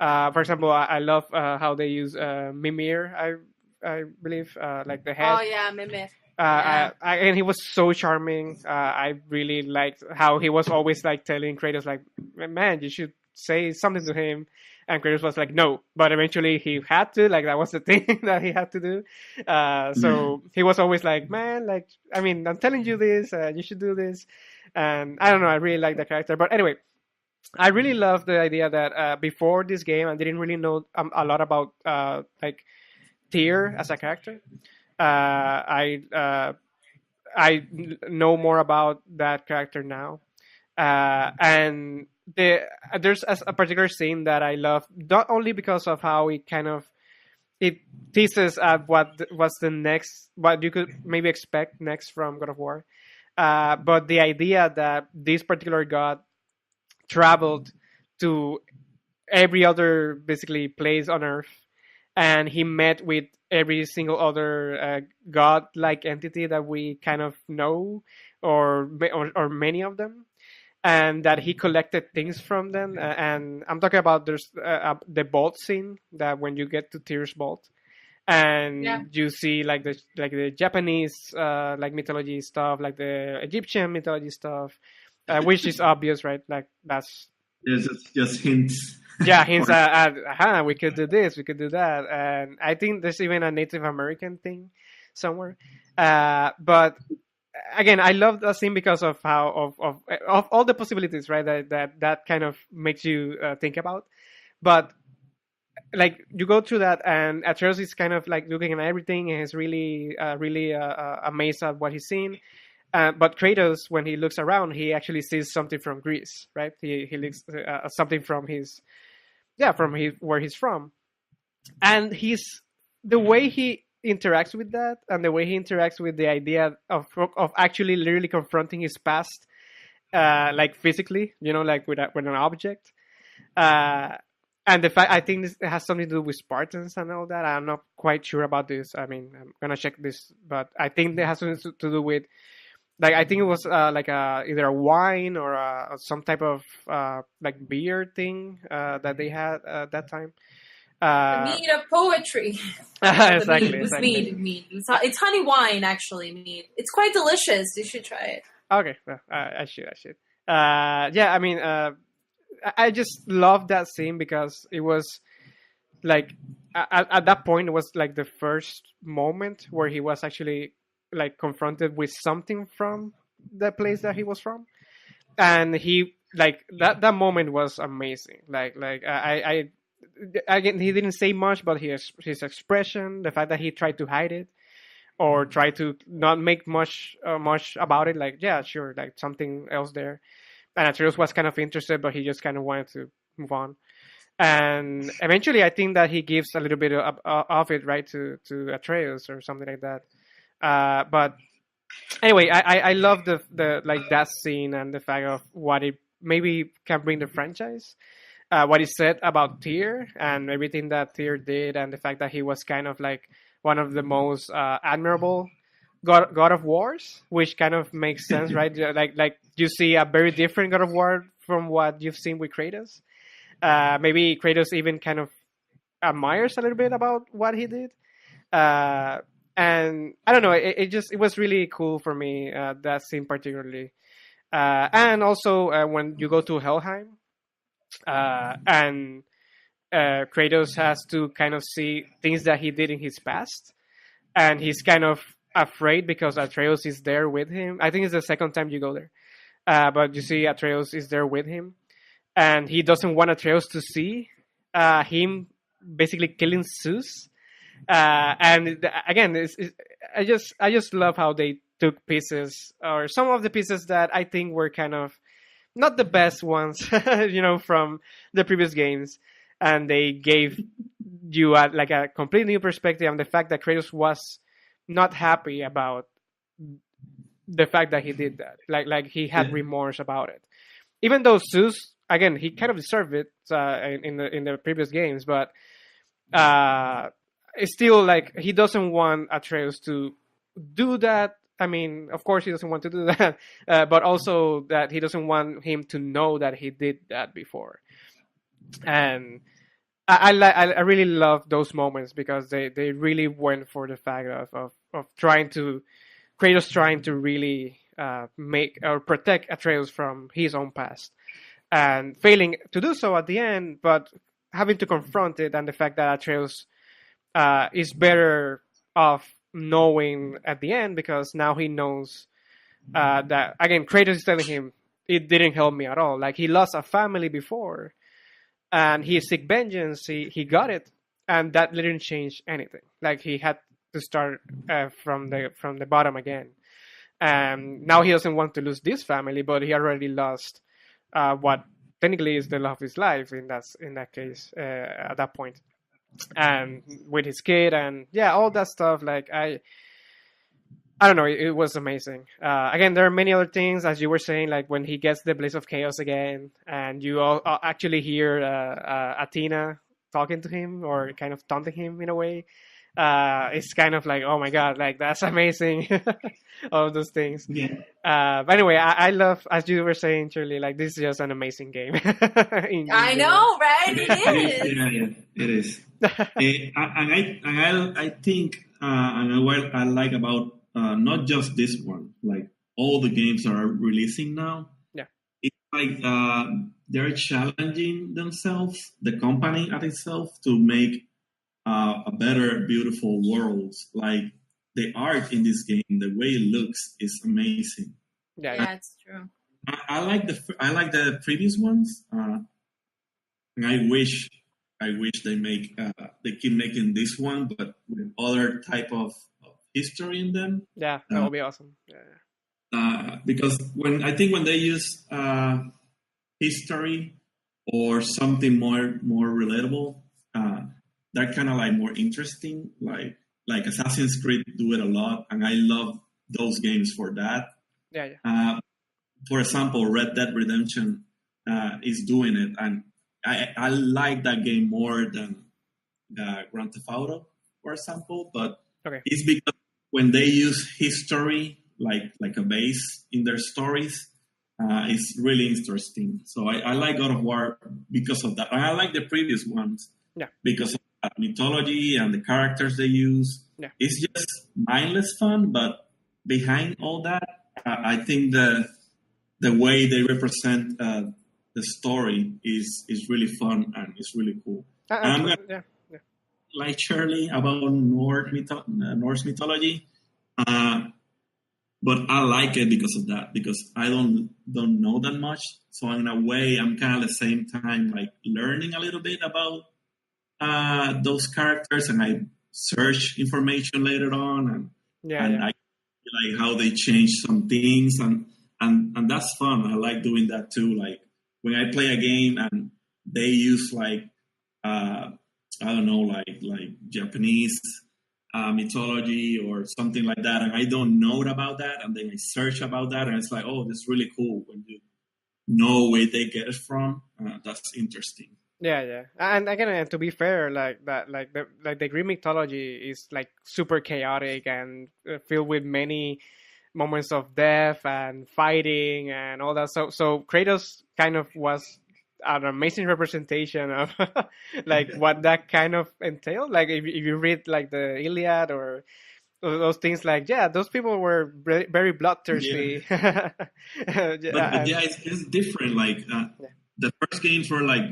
Speaker 1: For example, I love how they use Mimir. I believe like the head.
Speaker 2: Oh yeah, Mimir.
Speaker 1: And he was so charming. I really liked how he was always like telling Kratos like, man, you should say something to him. And Kratos was like, no, but eventually he had to, like, that was the thing that he had to do. So he was always like, man, like, I mean, I'm telling you this, you should do this. And I don't know, I really like the character. But anyway, I really love the idea that before this game, I didn't really know a lot about like Tyr as a character. I know more about that character now, and there's a particular scene that I love, not only because of how it teases at what's the next, what you could maybe expect next from God of War, but the idea that this particular god traveled to every other basically place on Earth, and he met with every single other god-like entity that we kind of know, or many of them, and that he collected things from them. And I'm talking about there's the vault scene, that when you get to Tyr's vault, and you see like the Japanese like mythology stuff, like the Egyptian mythology stuff, which is obvious, right? Like that's
Speaker 3: just hints.
Speaker 1: Yeah, hints at we could do this, we could do that, and I think there's even a Native American thing somewhere. But again, I love that scene because of how of all the possibilities, right? That kind of makes you think about. But like you go through that, and Atreus is kind of like looking at everything, and he's really amazed at what he's seen. But Kratos, when he looks around, he actually sees something from Greece, right? He looks something from where he's from, and the way he interacts with that, and the way he interacts with the idea of actually literally confronting his past, like physically, like with an object, and the fact, I think this has something to do with Spartans and all that. I'm not quite sure about this. I mean, I'm gonna check this, but I think it has something to do with. Like, I think it was like either a wine or some type of like beer thing that they had at that time.
Speaker 2: The mead of poetry.
Speaker 1: Exactly.
Speaker 2: It was mead. It's honey wine, actually, mead. It's quite delicious. You should try it.
Speaker 1: Okay, well, I should. Yeah, I mean, I just love that scene because it was like at that point it was like the first moment where he was actually like confronted with something from the place that he was from, and he like that moment was amazing. Like I again, he didn't say much, but his expression, the fact that he tried to hide it or try to not make much about it, like, yeah, sure, like something else there. And Atreus was kind of interested, but he just kind of wanted to move on. And eventually, I think that he gives a little bit of it, right, to Atreus or something like that. But anyway, I love the like that scene and the fact of what it maybe can bring the franchise. What he said about Tyr and everything that Tyr did, and the fact that he was kind of like one of the most admirable God of Wars, which kind of makes sense, right? Like you see a very different God of War from what you've seen with Kratos. Maybe Kratos even kind of admires a little bit about what he did. And I don't know, it was really cool for me, that scene particularly. And also when you go to Helheim, and Kratos has to kind of see things that he did in his past, and he's kind of afraid because Atreus is there with him. I think it's the second time you go there, but you see Atreus is there with him, and he doesn't want Atreus to see him basically killing Zeus. And again, I just love how they took pieces, or some of the pieces that I think were kind of not the best ones, from the previous games, and they gave you like a complete new perspective on the fact that Kratos was not happy about the fact that he did that. Like he had remorse about it, even though Zeus, again, he kind of deserved it in the previous games, but it's still like he doesn't want Atreus to do that. I mean, of course he doesn't want to do that, but also that he doesn't want him to know that he did that before. And I really love those moments because they really went for the fact of trying to Kratos trying to really make or protect Atreus from his own past, and failing to do so at the end, but having to confront it, and the fact that Atreus is better off knowing at the end, because now he knows that, again, Kratos is telling him, it didn't help me at all. Like, he lost a family before, and he seek vengeance. He got it, and that didn't change anything. Like, he had to start from the bottom again. And now he doesn't want to lose this family, but he already lost what technically is the love of his life in that case at that point, and with his kid, and all that stuff. Like, I don't know, it was amazing. Again, there are many other things, as you were saying, like when he gets the Blaze of Chaos again, and you all actually hear Athena talking to him, or kind of taunting him in a way. It's kind of like, oh my god, like, that's amazing. All of those things.
Speaker 3: Yeah.
Speaker 1: But anyway, I love, as you were saying, Shirley, like, this is just an amazing game.
Speaker 2: I know, right? It is.
Speaker 3: Yeah, it is. And I think, and what I like about not just this one, like all the games that are releasing now.
Speaker 1: Yeah.
Speaker 3: It's like they're challenging themselves, the company at itself, to make a better, beautiful world. Like, the art in this game, the way it looks, is amazing.
Speaker 2: Yeah, it's true.
Speaker 3: I like the previous ones, and I wish they keep making this one, but with other type of history in them.
Speaker 1: Yeah, that would be awesome.
Speaker 3: Because when they use history or something more relatable, they're kind of like more interesting. Like Assassin's Creed do it a lot, and I love those games for that.
Speaker 1: Yeah.
Speaker 3: For example, Red Dead Redemption is doing it, and I like that game more than Grand Theft Auto, for example. But it's because when they use history like a base in their stories, it's really interesting. So I like God of War because of that. And I like the previous ones because of that mythology and the characters they use. Yeah. It's just mindless fun, but behind all that, I think the way they represent the story is really fun, and it's really cool. Like Shirley about Norse mythology, but I like it because of that, because I don't know that much. So in a way, I'm kind of at the same time like learning a little bit about those characters, and I search information later on, and I like how they change some things, and that's fun. I like doing that too. Like when I play a game and they use like I don't know, like Japanese mythology or something like that, and I don't know about that, and then I search about that, and it's like, oh, that's really cool when you know where they get it from. That's interesting.
Speaker 1: Yeah, and again, to be fair, like that, like the Greek mythology is like super chaotic and filled with many moments of death and fighting and all that. So Kratos kind of was an amazing representation of like what that kind of entailed. Like if you read like the Iliad or those things, like those people were very bloodthirsty.
Speaker 3: But it's different. Like the first games were like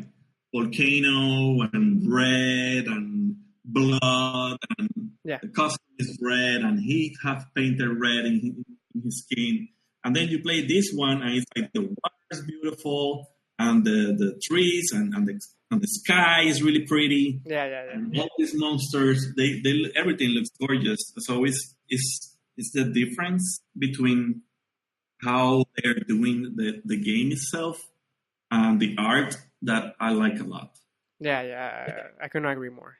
Speaker 3: volcano and red and blood, and the costume is red, and he have painted red in his skin. And then you play this one, and it's like the water is beautiful, and the trees and the sky is really pretty. And all these monsters, they everything looks gorgeous. So it's the difference between how they're doing the game itself and the art that I like a lot.
Speaker 1: I couldn't agree more.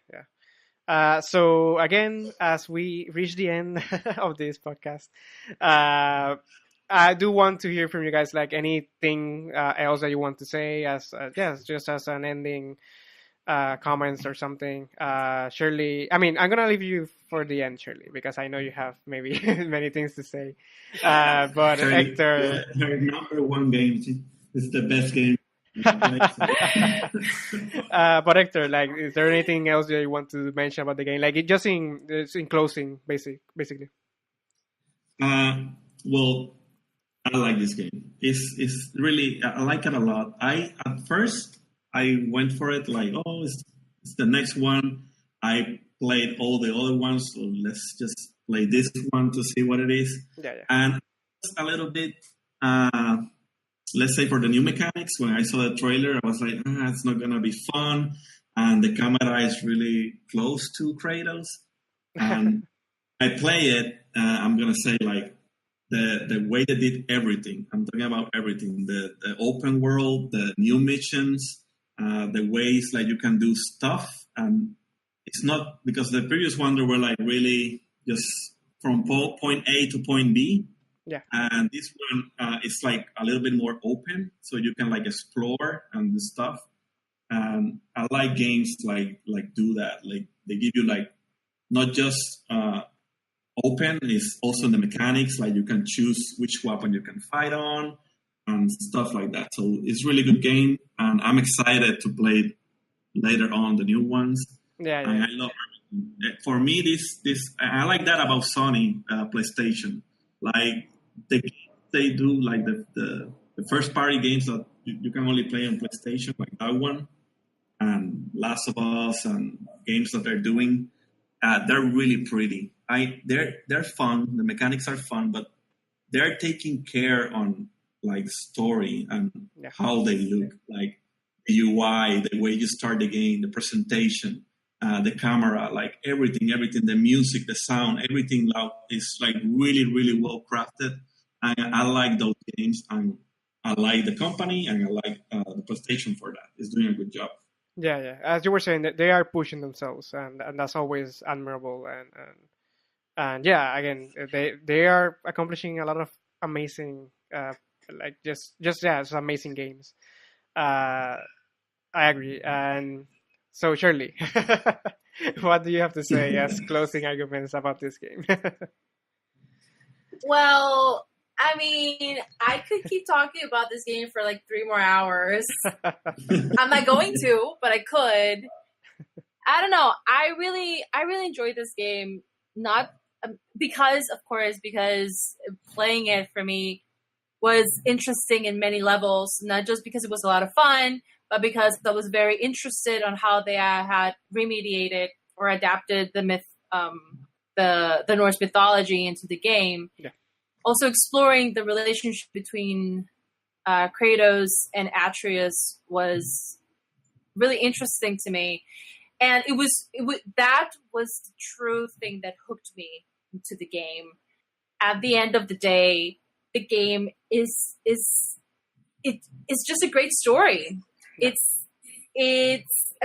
Speaker 1: So again, as we reach the end of this podcast, I do want to hear from you guys, like anything else that you want to say as just as an ending comments or something. Shirley, I mean, I'm gonna leave you for the end, Shirley, because I know you have maybe many things to say. But Hector,
Speaker 3: her number one game is the best game.
Speaker 1: But Hector, like, is there anything else that you want to mention about the game? Like, just in closing, basically.
Speaker 3: Well, I like this game. It's really, I like it a lot. At first I went for it like, oh, it's the next one. I played all the other ones, so let's just play this one to see what it is.
Speaker 1: Yeah.
Speaker 3: And a little bit, let's say for the new mechanics, when I saw the trailer, I was like, it's not gonna be fun. And the camera is really close to Kratos. And I play it, I'm gonna say like the way they did everything. I'm talking about everything. The open world, the new missions, the ways like you can do stuff. And it's not because the previous one they were like really just from point A to point B.
Speaker 1: Yeah.
Speaker 3: And this one it's like a little bit more open, so you can like explore and the stuff. And I like games like do that. Like they give you like not just open, it's also the mechanics. Like you can choose which weapon you can fight on and stuff like that. So it's really good game, and I'm excited to play later on the new ones.
Speaker 1: Yeah.
Speaker 3: And I love it. For me, this I like that about Sony PlayStation. Like they do like the first party games that you can only play on PlayStation, like that one, and Last of Us, and games that they're doing. They're really pretty. They're fun. The mechanics are fun, but they're taking care on like story and how they look, like the UI, the way you start the game, the presentation, the camera, like everything, the music, the sound, everything is like really, really well crafted. And I like those games, and I like the company, and I like the PlayStation for that. It's doing a good job.
Speaker 1: Yeah. As you were saying, that they are pushing themselves, and that's always admirable. And yeah, again, they are accomplishing a lot of amazing, like just amazing games. I agree. And so, Shirley, what do you have to say as closing arguments about this game?
Speaker 2: Well, I mean, I could keep talking about this game for like 3 more hours. I'm not going to, but I could. I don't know. I really enjoyed this game. Not because playing it for me was interesting in many levels. Not just because it was a lot of fun, but because I was very interested on how they had remediated or adapted the Norse mythology into the game.
Speaker 1: Yeah.
Speaker 2: Also exploring the relationship between Kratos and Atreus was really interesting to me. And that was the true thing that hooked me into the game. At the end of the day, the game is just a great story. It's a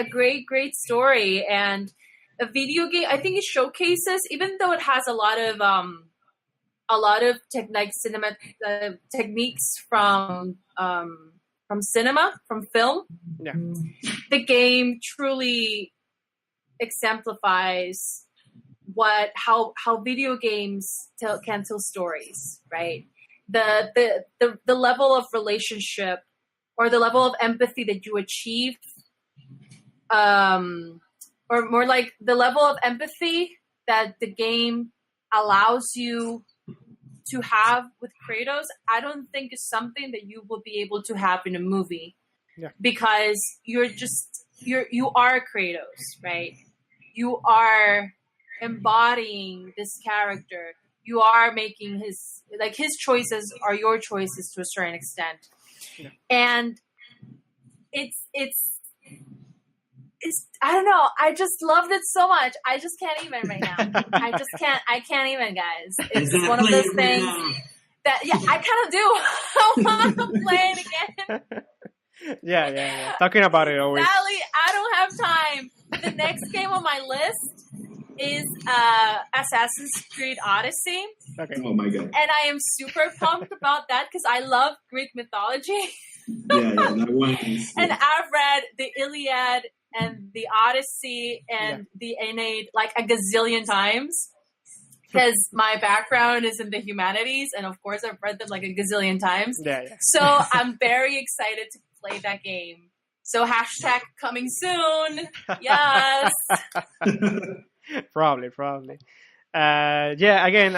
Speaker 2: great story, and a video game. I think it showcases, even though it has a lot of techniques from cinema, from film.
Speaker 1: Yeah.
Speaker 2: The game truly exemplifies how video games can tell stories, right? The level of relationship or the level of empathy that you achieve, or more like the level of empathy that the game allows you to have with Kratos, I don't think is something that you will be able to have in a movie.
Speaker 1: Yeah.
Speaker 2: Because you are Kratos, right? You are embodying this character. You are making his choices are your choices to a certain extent. Yeah. And it's I don't know. I just loved it so much. I just can't even right now. I can't even, guys. It's one of those things that, I kind of do. I want to play it again.
Speaker 1: Yeah. Talking about it always.
Speaker 2: Sadly, I don't have time. The next game on my list is Assassin's Creed Odyssey.
Speaker 1: Okay.
Speaker 3: Oh my god.
Speaker 2: And I am super pumped about that because I love Greek mythology.
Speaker 3: Yeah, that one is.
Speaker 2: And I've read the Iliad and the Odyssey and the Aeneid like a gazillion times because my background is in the humanities, and of course I've read them like a gazillion times.
Speaker 1: Yeah.
Speaker 2: So I'm very excited to play that game. So hashtag coming soon. Yes.
Speaker 1: Probably. Again,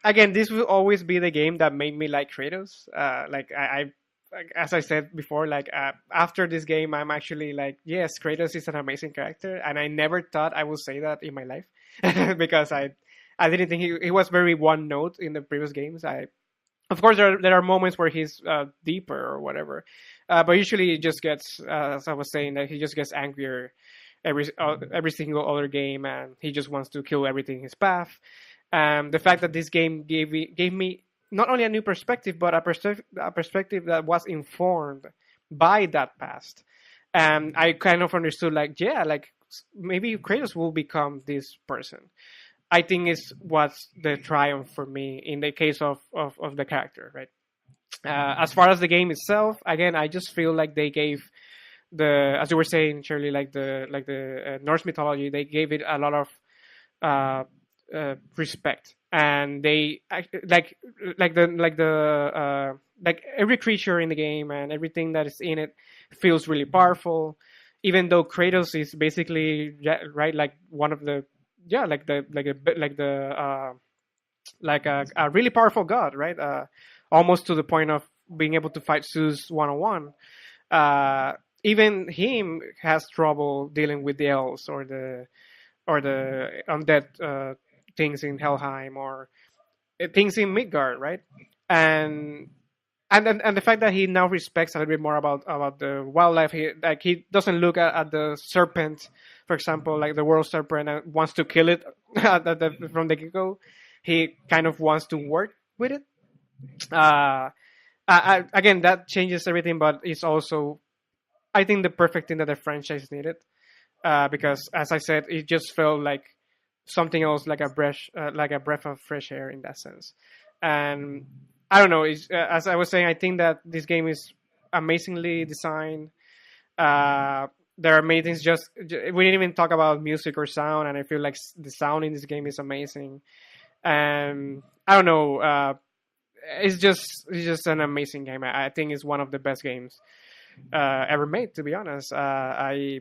Speaker 1: again, this will always be the game that made me like Kratos. Like as I said before, like after this game, I'm actually like, yes, Kratos is an amazing character, and I never thought I would say that in my life because I didn't think he was very one note in the previous games. Of course, there are moments where he's deeper or whatever, but usually he just gets, as I was saying, that he just gets angrier every single other game, and he just wants to kill everything in his path. The fact that this game gave me not only a new perspective, but a perspective that was informed by that past. And I kind of understood, like, yeah, like maybe Kratos will become this person. I think is what's the triumph for me in the case of the character, right? As far as the game itself, again, I just feel like they gave as you were saying, Shirley, like the Norse mythology, they gave it a lot of respect, and they like every creature in the game and everything that is in it feels really powerful, even though Kratos is basically right like one of the like a really powerful god, right? Almost to the point of being able to fight Zeus 1-on-1. Even him has trouble dealing with the elves or the undead things in Helheim or things in Midgard, right? And the fact that he now respects a little bit more about the wildlife, he doesn't look at the serpent, for example, like the world serpent, and wants to kill it from the get-go. He kind of wants to work with it. Again, that changes everything, but it's also, I think, the perfect thing that the franchise needed. Because, as I said, it just felt like something else, like a breath of fresh air in that sense. And I don't know. As I was saying, I think that this game is amazingly designed. There are many things. Just we didn't even talk about music or sound, and I feel like the sound in this game is amazing. And I don't know. It's just an amazing game. I think it's one of the best games ever made. To be honest, I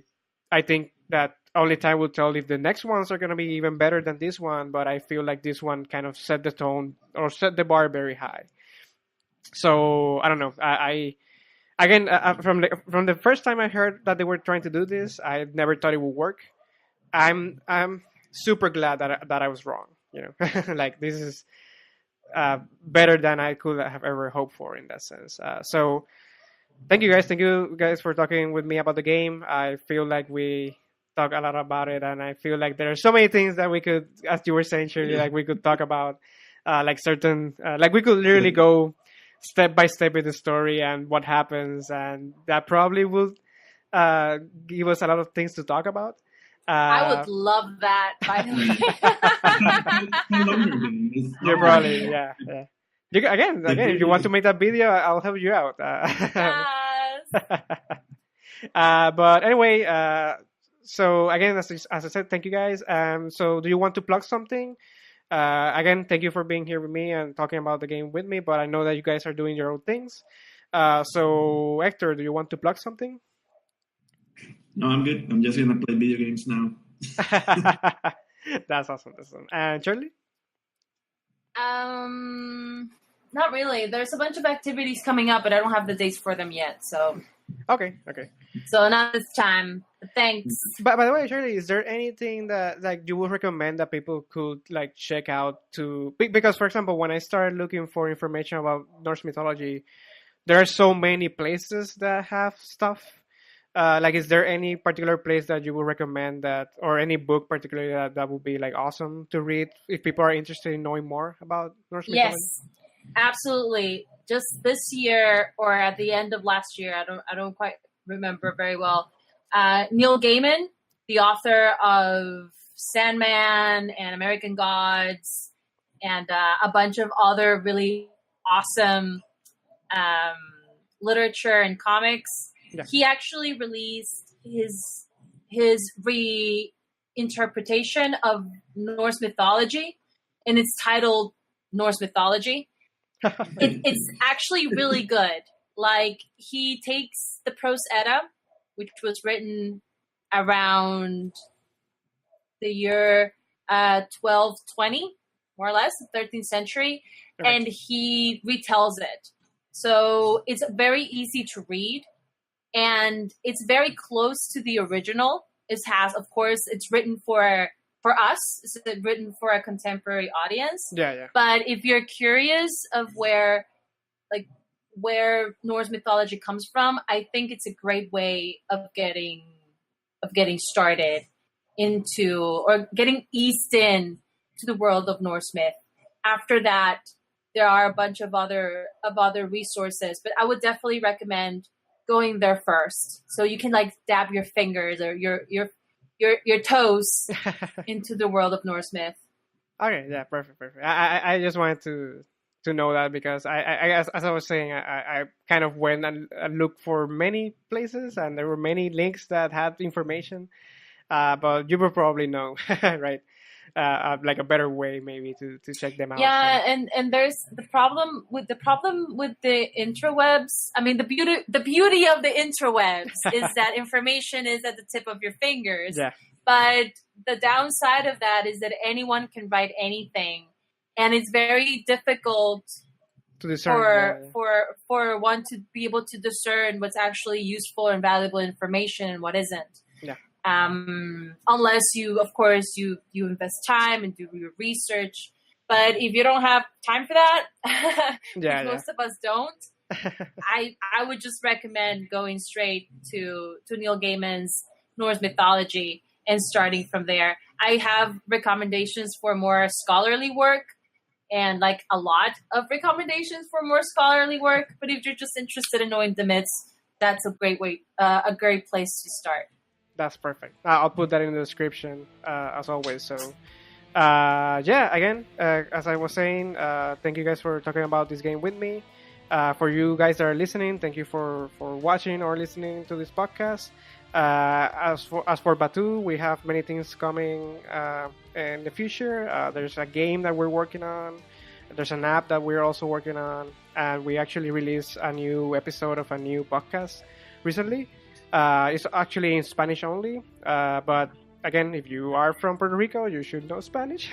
Speaker 1: think that only time will tell if the next ones are going to be even better than this one, but I feel like this one kind of set the tone or set the bar very high. So I don't know. Again, from the first time I heard that they were trying to do this, I never thought it would work. I'm super glad that I was wrong. You know, like this is better than I could have ever hoped for in that sense. So thank you guys for talking with me about the game. I feel like we talk a lot about it, and I feel like there are so many things that we could, as you were saying, Shirley, like we could talk about, like certain, like we could literally go step by step in the story and what happens, and that probably will give us a lot of things to talk about.
Speaker 2: I would love that, by the
Speaker 1: way. You're probably, yeah. Again, if you want to make that video, I'll help you out.
Speaker 2: Yes.
Speaker 1: But anyway, so again, as I said, thank you guys. So do you want to plug something? Again, thank you for being here with me and talking about the game with me, but I know that you guys are doing your own things. So Hector, do you want to plug something?
Speaker 3: No, I'm good. I'm just going to play video games now.
Speaker 1: That's awesome. And Shirley?
Speaker 2: Not really. There's a bunch of activities coming up, but I don't have the dates for them yet. So
Speaker 1: okay.
Speaker 2: So not this time. Thanks.
Speaker 1: But by the way, Shirley, is there anything that like you would recommend that people could like check out to? Because, for example, when I started looking for information about Norse mythology, there are so many places that have stuff. Like, is there any particular place that you would recommend that, or any book particularly that would be like awesome to read if people are interested in knowing more about Norse mythology?
Speaker 2: Yes, absolutely. Just this year or at the end of last year, I don't quite remember very well. Neil Gaiman, the author of Sandman and American Gods, and a bunch of other really awesome literature and comics. Yeah. He actually released his reinterpretation of Norse mythology, and it's titled Norse Mythology. It's actually really good. Like, he takes the Prose Edda, which was written around the year 1220, more or less, the 13th century, and he retells it. So it's very easy to read, and it's very close to the original. Of course, it's written for us. It's written for a contemporary audience.
Speaker 1: Yeah.
Speaker 2: But if you're curious of where Norse mythology comes from, I think it's a great way of getting started into, or getting eased in to the world of Norse myth. After that, there are a bunch of other resources, but I would definitely recommend going there first, so you can like dab your fingers or your toes into the world of Norse myth.
Speaker 1: Okay, yeah, perfect. I just wanted to know that, because I as I was saying, I kind of went and looked for many places, and there were many links that had information, but you will probably know, right? Like a better way maybe to check them out.
Speaker 2: Yeah, and there's the problem with the interwebs. I mean, the beauty of the interwebs is that information is at the tip of your fingers.
Speaker 1: Yeah.
Speaker 2: But the downside of that is that anyone can write anything, and it's very difficult
Speaker 1: to discern,
Speaker 2: for one to be able to discern what's actually useful and valuable information and what isn't.
Speaker 1: Yeah.
Speaker 2: Unless you invest time and do your research. But if you don't have time for that, most of us don't, I would just recommend going straight to Neil Gaiman's Norse mythology and starting from there. I have recommendations for more scholarly work, and like a lot of recommendations for more scholarly work. But if you're just interested in knowing the myths, that's a great place to start.
Speaker 1: That's perfect. I'll put that in the description as always. So, again, as I was saying, thank you guys for talking about this game with me. For you guys that are listening, thank you for watching or listening to this podcast. As for Batú, we have many things coming in the future. There's a game that we're working on. There's an app that we're also working on, and we actually released a new episode of a new podcast recently. It's actually in Spanish only, but again, if you are from Puerto Rico, you should know Spanish.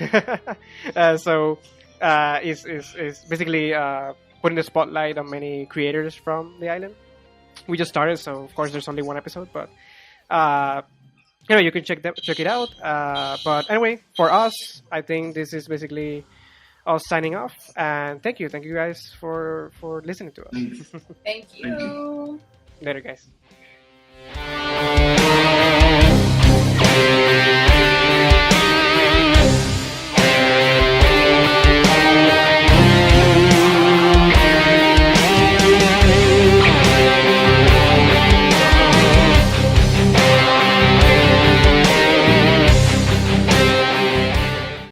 Speaker 1: So it's basically putting the spotlight on many creators from the island. We just started, so of course there's only one episode, but you can check it out. But anyway, for us, I think this is basically us signing off, and thank you guys for listening to us.
Speaker 2: Thank you.
Speaker 1: Later, guys.